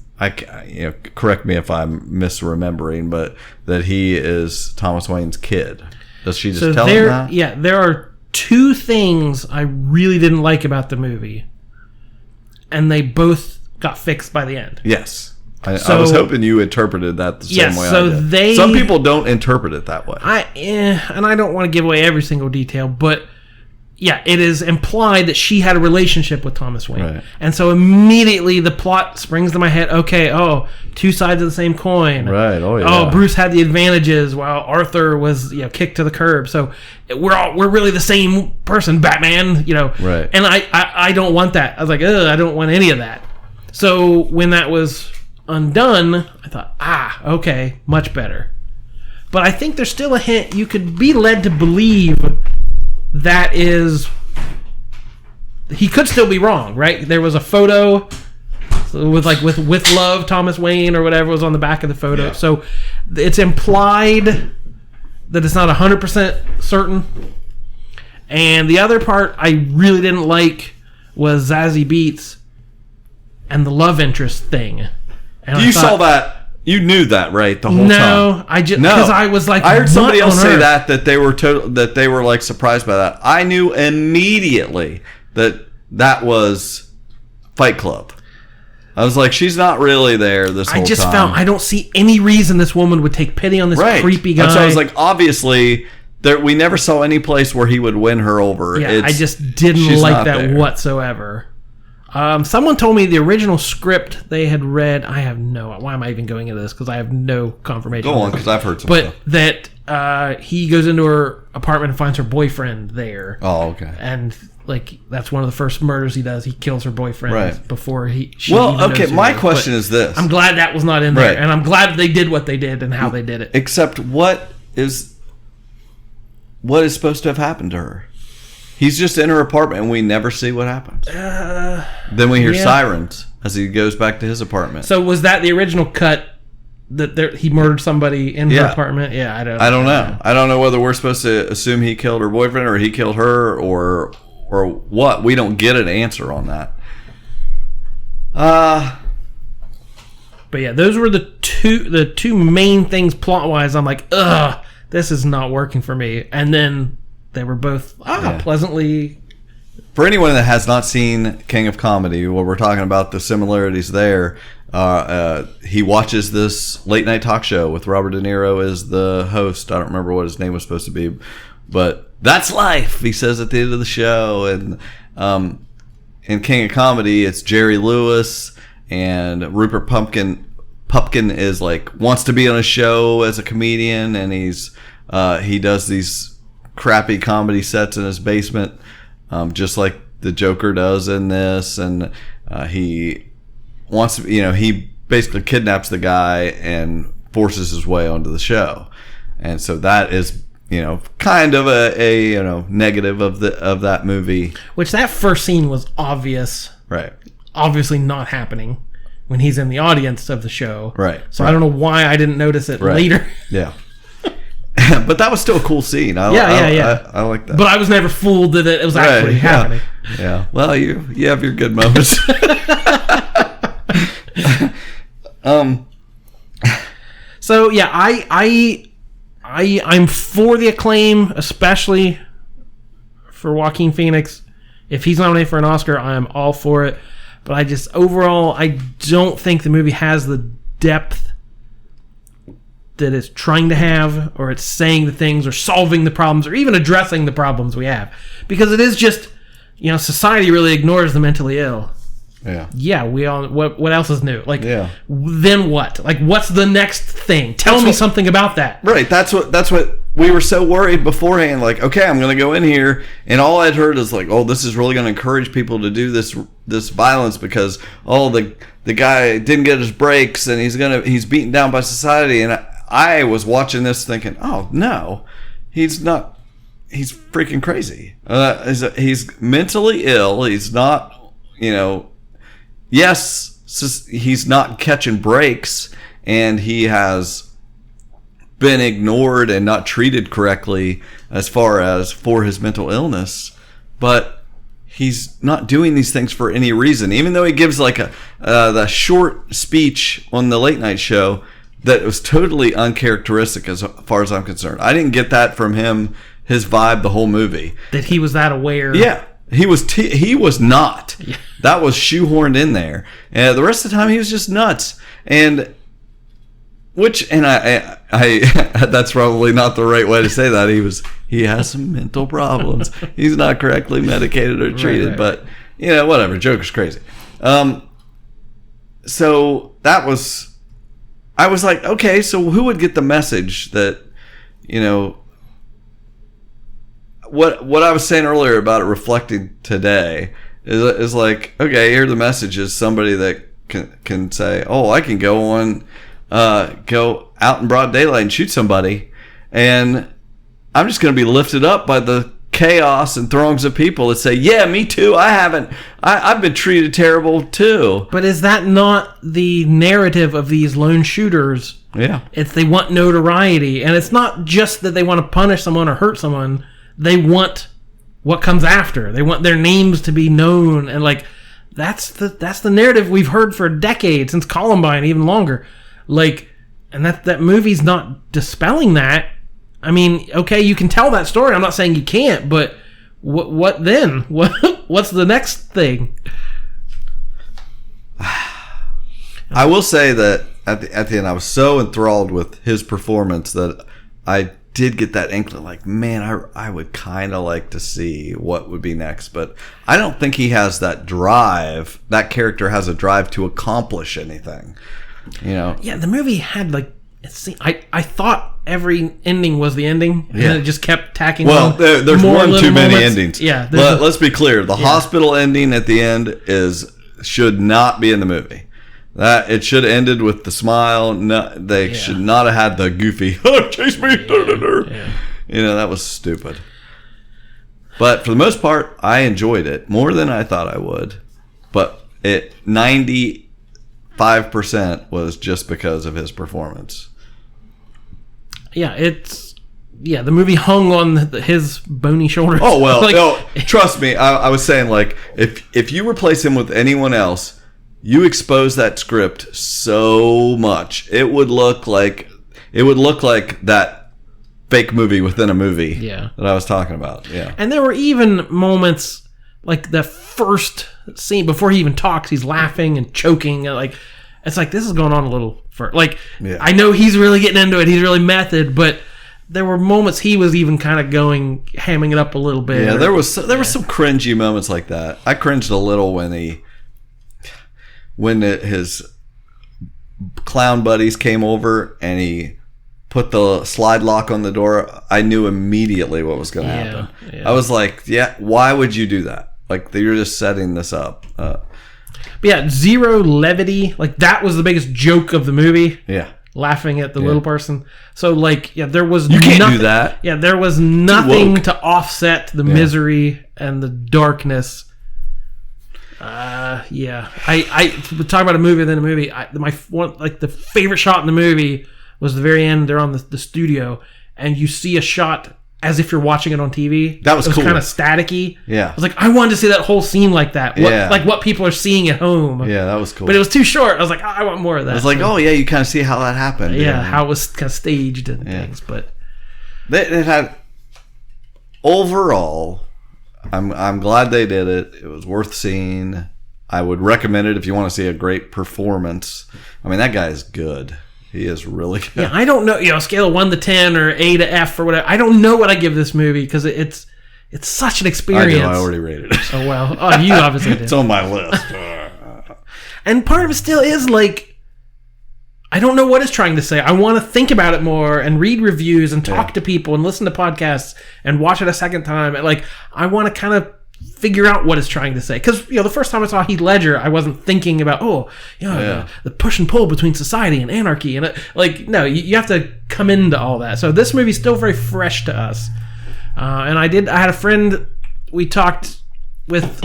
correct me if I'm misremembering, but that he is Thomas Wayne's kid. Does she just tell him that? Yeah, there are two things I really didn't like about the movie, and they both got fixed by the end. Yes. I was hoping you interpreted that the same way I did. Some people don't interpret it that way. And I don't want to give away every single detail, but yeah, it is implied that she had a relationship with Thomas Wayne. Right. And so immediately the plot springs to my head, okay, two sides of the same coin. Right, yeah. Bruce had the advantages while Arthur was, kicked to the curb. So we're really the same person, Batman, Right. And I don't want that. I was like, I don't want any of that. So when that was undone, I thought, okay, much better. But I think there's still a hint. You could be led to believe that is, he could still be wrong, right? There was a photo. with love, Thomas Wayne or whatever was on the back of the photo. Yeah. So it's implied that it's not 100% certain. And the other part I really didn't like was Zazie Beetz and the love interest thing. And you saw that. You knew that, right? The whole time. No, I just because I was like, I heard somebody else say that they were like surprised by that. I knew immediately that was Fight Club. I was like, she's not really there this whole time. I don't see any reason this woman would take pity on this creepy guy. So I was like, obviously, we never saw any place where he would win her over. Yeah, I just didn't like that whatsoever. Someone told me the original script they had read. I have why am I even going into this? Because I have no confirmation. Go on, because I've heard some stuff. But that he goes into her apartment and finds her boyfriend there. Oh, okay. And like that's one of the first murders he does. He kills her boyfriend before she okay. My question is this: I'm glad that was not in there, and I'm glad they did what they did and how they did it. Except what is supposed to have happened to her? He's just in her apartment, and we never see what happens. Then we hear sirens as he goes back to his apartment. So was that the original cut that he murdered somebody in her apartment? Yeah, I don't know. I don't know whether we're supposed to assume he killed her boyfriend or he killed her or what. We don't get an answer on that. But yeah, those were the two main things plot wise. I'm like, this is not working for me. And then they were both pleasantly. For anyone that has not seen King of Comedy, where we're talking about the similarities there, he watches this late night talk show with Robert De Niro as the host. I don't remember what his name was supposed to be, but that's life, he says at the end of the show. And in King of Comedy, it's Jerry Lewis and Rupert Pupkin is like wants to be on a show as a comedian, and he does these crappy comedy sets in his basement, just like the Joker does in this, and he wants to, he basically kidnaps the guy and forces his way onto the show, and so that is kind of a negative of that movie. Which that first scene was obvious, right? Obviously not happening when he's in the audience of the show, right? So I don't know why I didn't notice it later. Yeah. But that was still a cool scene. I like that. But I was never fooled that it was actually happening. Yeah. Well, you have your good moments. So yeah, I'm for the acclaim, especially for Joaquin Phoenix. If he's nominated for an Oscar, I am all for it. But I just overall, I don't think the movie has the depth that it's trying to have, or it's saying the things, or solving the problems, or even addressing the problems we have. Because it is just, society really ignores the mentally ill. Yeah. Yeah, we all. What else is new? Like, then what? Like, what's the next thing? Tell me something about that. Right. That's what we were so worried beforehand. Like, okay, I'm going to go in here, and all I'd heard is like, oh, this is really going to encourage people to do this violence because the guy didn't get his breaks, and he's beaten down by society. And I was watching this thinking, oh no, he's not. He's freaking crazy. He's mentally ill. He's not. Yes, he's not catching breaks, and he has been ignored and not treated correctly as far as for his mental illness, but he's not doing these things for any reason. Even though he gives like the short speech on the late night show that was totally uncharacteristic as far as I'm concerned. I didn't get that from him, his vibe the whole movie. That he was that aware. Yeah. He was not. Yeah. That was shoehorned in there. And the rest of the time he was just nuts. And I that's probably not the right way to say that. He has some mental problems. He's not correctly medicated or treated, right. But whatever. Joker's crazy. So that was, I was like, okay, so who would get the message that, what I was saying earlier about it reflecting today is like, okay, here the message is somebody that can say, oh, I can go out in broad daylight and shoot somebody, and I'm just going to be lifted up by the chaos and throngs of people that say, yeah, me too, I've been treated terrible too. But is that not the narrative of these lone shooters? Yeah. It's they want notoriety, and it's not just that they want to punish someone or hurt someone. They want what comes after. They want their names to be known, and like that's the narrative we've heard for decades, since Columbine, even longer. Like, and that movie's not dispelling that. I mean, okay, you can tell that story. I'm not saying you can't, but what then? What's the next thing? I will say that at the end, I was so enthralled with his performance that I did get that inkling, like, man, I would kind of like to see what would be next. But I don't think he has that drive. That character has a drive to accomplish anything. You know? Yeah, the movie had like, I thought every ending was the ending, and then it just kept tacking on. Well, there's one too many endings. Yeah, let's be clear. The hospital ending at the end should not be in the movie. That it should have ended with the smile. No, they should not have had the goofy chase me. Yeah. You know, that was stupid. But for the most part, I enjoyed it more than I thought I would. But 95% was just because of his performance. Yeah, the movie hung on his bony shoulders. Oh well, no, trust me. I was saying, like, if you replace him with anyone else, you expose that script so much, it would look like that fake movie within a movie. Yeah. That I was talking about. Yeah. And there were even moments like the first scene before he even talks, he's laughing and choking. Like, it's like, this is going on a little for like. Yeah. I know he's really getting into it. He's really method, but there were moments he was even kind of hamming it up a little bit. Yeah, there was some cringy moments like that. I cringed a little when his clown buddies came over and he put the slide lock on the door. I knew immediately what was going to happen. Yeah. I was like, yeah, why would you do that? Like, you're just setting this up. But yeah, zero levity. Like, that was the biggest joke of the movie. Yeah. Laughing at the little person. So, like, yeah, there was You can't do that. Yeah, there was nothing to offset the misery and the darkness. I talk about a movie within a movie. The favorite shot in the movie was the very end. They're on the studio, and you see a shot as if you're watching it on TV. That was cool. Kind of staticky. Yeah, I was like, I wanted to see that whole scene like that. What people are seeing at home. Yeah, that was cool. But it was too short. I was like, I want more of that. I was like, oh yeah, you kind of see how that happened. Yeah, how it was kind of staged and things. But it had overall. I'm glad they did it. It was worth seeing. I would recommend it if you want to see a great performance. I mean, that guy is good. He is really good. Yeah, I don't know, scale of 1 to 10 or A to F or whatever. I don't know what I give this movie because it's such an experience. I already rated it. Oh, well. Oh, you obviously did. It's on my list. And part of it still is like, I don't know what it's trying to say. I want to think about it more and read reviews and talk to people and listen to podcasts and watch it a second time. And like, I want to kind of figure out what it's trying to say. Because, the first time I saw Heath Ledger, I wasn't thinking about, the push and pull between society and anarchy. And no, you have to come into all that. So this movie's still very fresh to us. And I had a friend we talked with,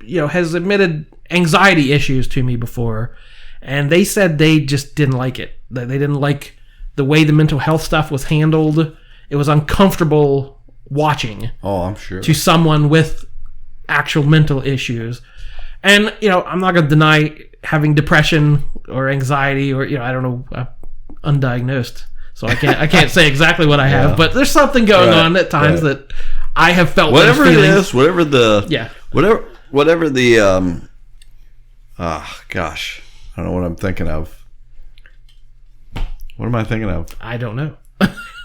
has admitted anxiety issues to me before. And they said they just didn't like it. They didn't like the way the mental health stuff was handled. It was uncomfortable watching. Oh, I'm sure. To someone with actual mental issues. And, I'm not going to deny having depression or anxiety or, I don't know, undiagnosed. So I can't say exactly what I have. But there's something going on at times that I have felt whatever those feelings. It is, whatever the gosh. I don't know what I'm thinking of. What am I thinking of? I don't know.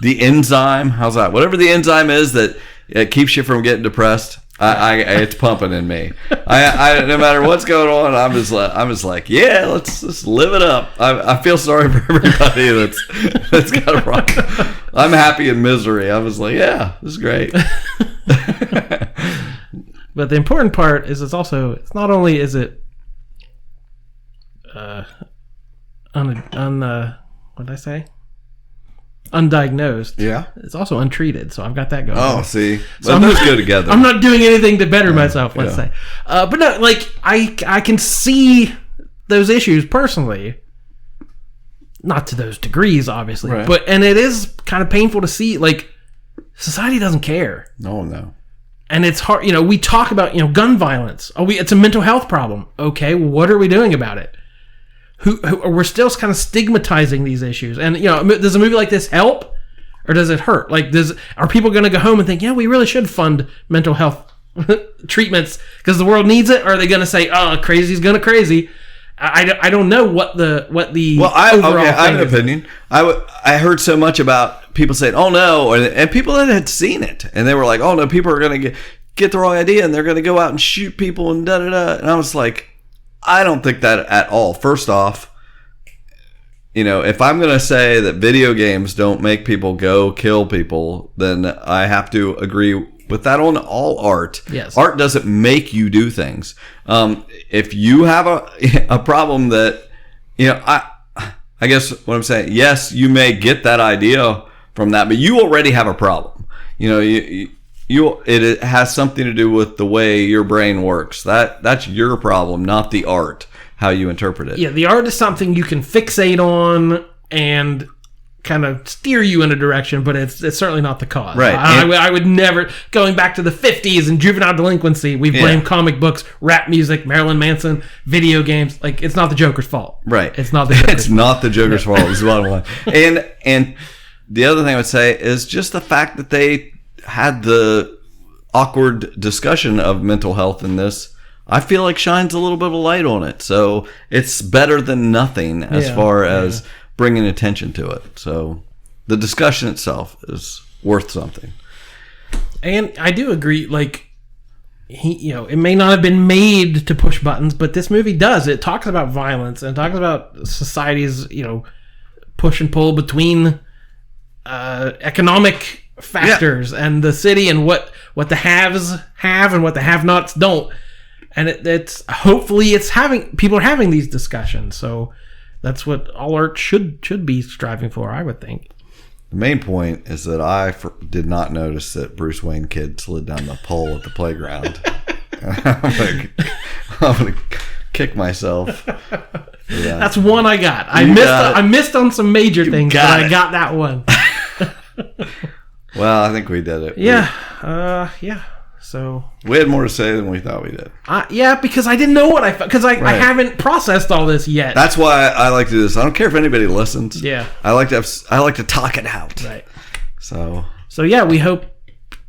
The enzyme. How's that? Whatever the enzyme is that it keeps you from getting depressed. It's pumping in me. I no matter what's going on, I'm just like, yeah, let's live it up. I feel sorry for everybody that's got a problem. I'm happy in misery. I was like, yeah, this is great. But the important part is it's not only is it what did I say? undiagnosed. Yeah. It's also untreated, so I've got that going. Oh, see. So those go together. I'm not doing anything to better myself, let's say. But no, like, I can see those issues personally. Not to those degrees, obviously. Right. But and it is kind of painful to see, like, society doesn't care. No. And it's hard, we talk about, gun violence. It's a mental health problem. Okay, well, what are we doing about it? We're still kind of stigmatizing these issues. And, does a movie like this help? Or does it hurt? Like, are people going to go home and think, yeah, we really should fund mental health treatments because the world needs it? Or are they going to say, oh, crazy's going to crazy? I don't know what the I have an opinion. I heard so much about people saying, "Oh no," and people that had seen it, and they were like, "Oh no, people are going to get the wrong idea, and they're going to go out and shoot people and da da da." And I was like, I don't think that at all. First off, if I'm going to say that video games don't make people go kill people, then I have to agree with that on all art. Yes. Art doesn't make you do things. If you have a problem that, I guess what I'm saying, yes, you may get that idea from that, but you already have a problem. It has something to do with the way your brain works. That's your problem, not the art, how you interpret it. Yeah, the art is something you can fixate on and kind of steer you in a direction, but it's certainly not the cause. Right. I would never, going back to the 50s and juvenile delinquency, we blame comic books, rap music, Marilyn Manson, video games. Like, it's not the Joker's fault. Right. It's not the Joker's fault. Not the Joker's fault, is the bottom line. And the other thing I would say is just the fact that they had the awkward discussion of mental health in this, I feel like shines a little bit of a light on it. So it's better than nothing as far as bringing attention to it. So the discussion itself is worth something. And I do agree, like, it may not have been made to push buttons, but this movie does. It talks about violence and talks about society's, push and pull between economic factors and the city and what the haves have and what the have-nots don't. And it's hopefully people are having these discussions. So that's what all art should be striving for, I would think. The main point is that I did not notice that Bruce Wayne kid slid down the pole at the playground. I'm gonna kick myself. Yeah. That's one I got. I missed on some major things, but I got that one. Well, I think we did it. Yeah. So we had more to say than we thought we did. Because I didn't know what I felt. Because I haven't processed all this yet. That's why I like to do this. I don't care if anybody listens. Yeah. I like to talk it out. Right. So yeah, we hope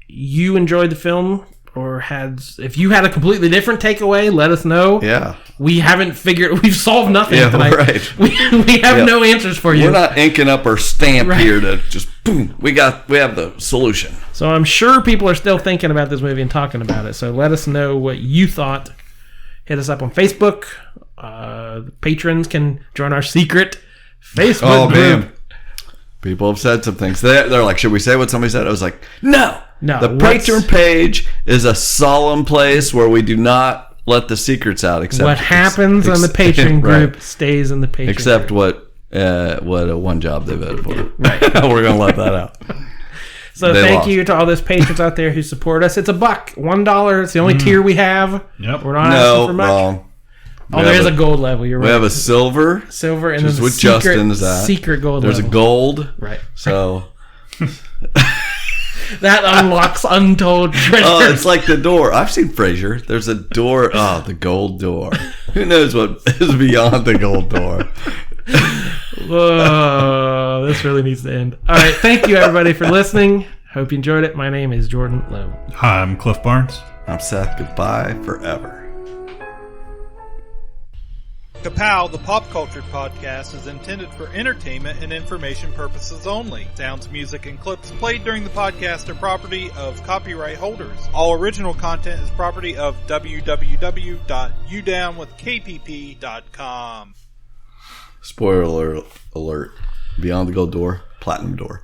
you enjoyed the film, or if you had a completely different takeaway, let us know. Yeah. We've solved nothing tonight. Right. We have no answers for you. We're not inking up our stamp here to just boom. We have the solution. So I'm sure people are still thinking about this movie and talking about it. So let us know what you thought. Hit us up on Facebook. Patrons can join our secret Facebook group. Man. People have said some things. They're like, should we say what somebody said? I was like, no. The Patron page is a solemn place where we do not let the secrets out. Except what happens on the Patron group stays in the Patron except group. what a one job they voted for. Right. We're going to let that out. So thank you to all those patrons out there who support us. It's $1. $1. It's the only tier we have. Yep. We're not asking for much. Wrong. There is a gold level. You're right. We have a silver. And then the secret gold There's level. A gold. Right. So that unlocks untold treasures. Oh, it's like the door. I've seen Frasier. There's a door. Oh, the gold door. Who knows what is beyond the gold door? Whoa, this really needs to end. All right, thank you everybody for listening. Hope you enjoyed it. My name is Jordan Lowe. Hi, I'm Cliff Barnes. I'm Seth. Goodbye forever. Ka-Pow, the pop culture podcast, is intended for entertainment and information purposes only. Sounds, music, and clips played during the podcast are property of copyright holders. All original content is property of www.udownwithkpp.com. Spoiler alert. Beyond the gold door, platinum door.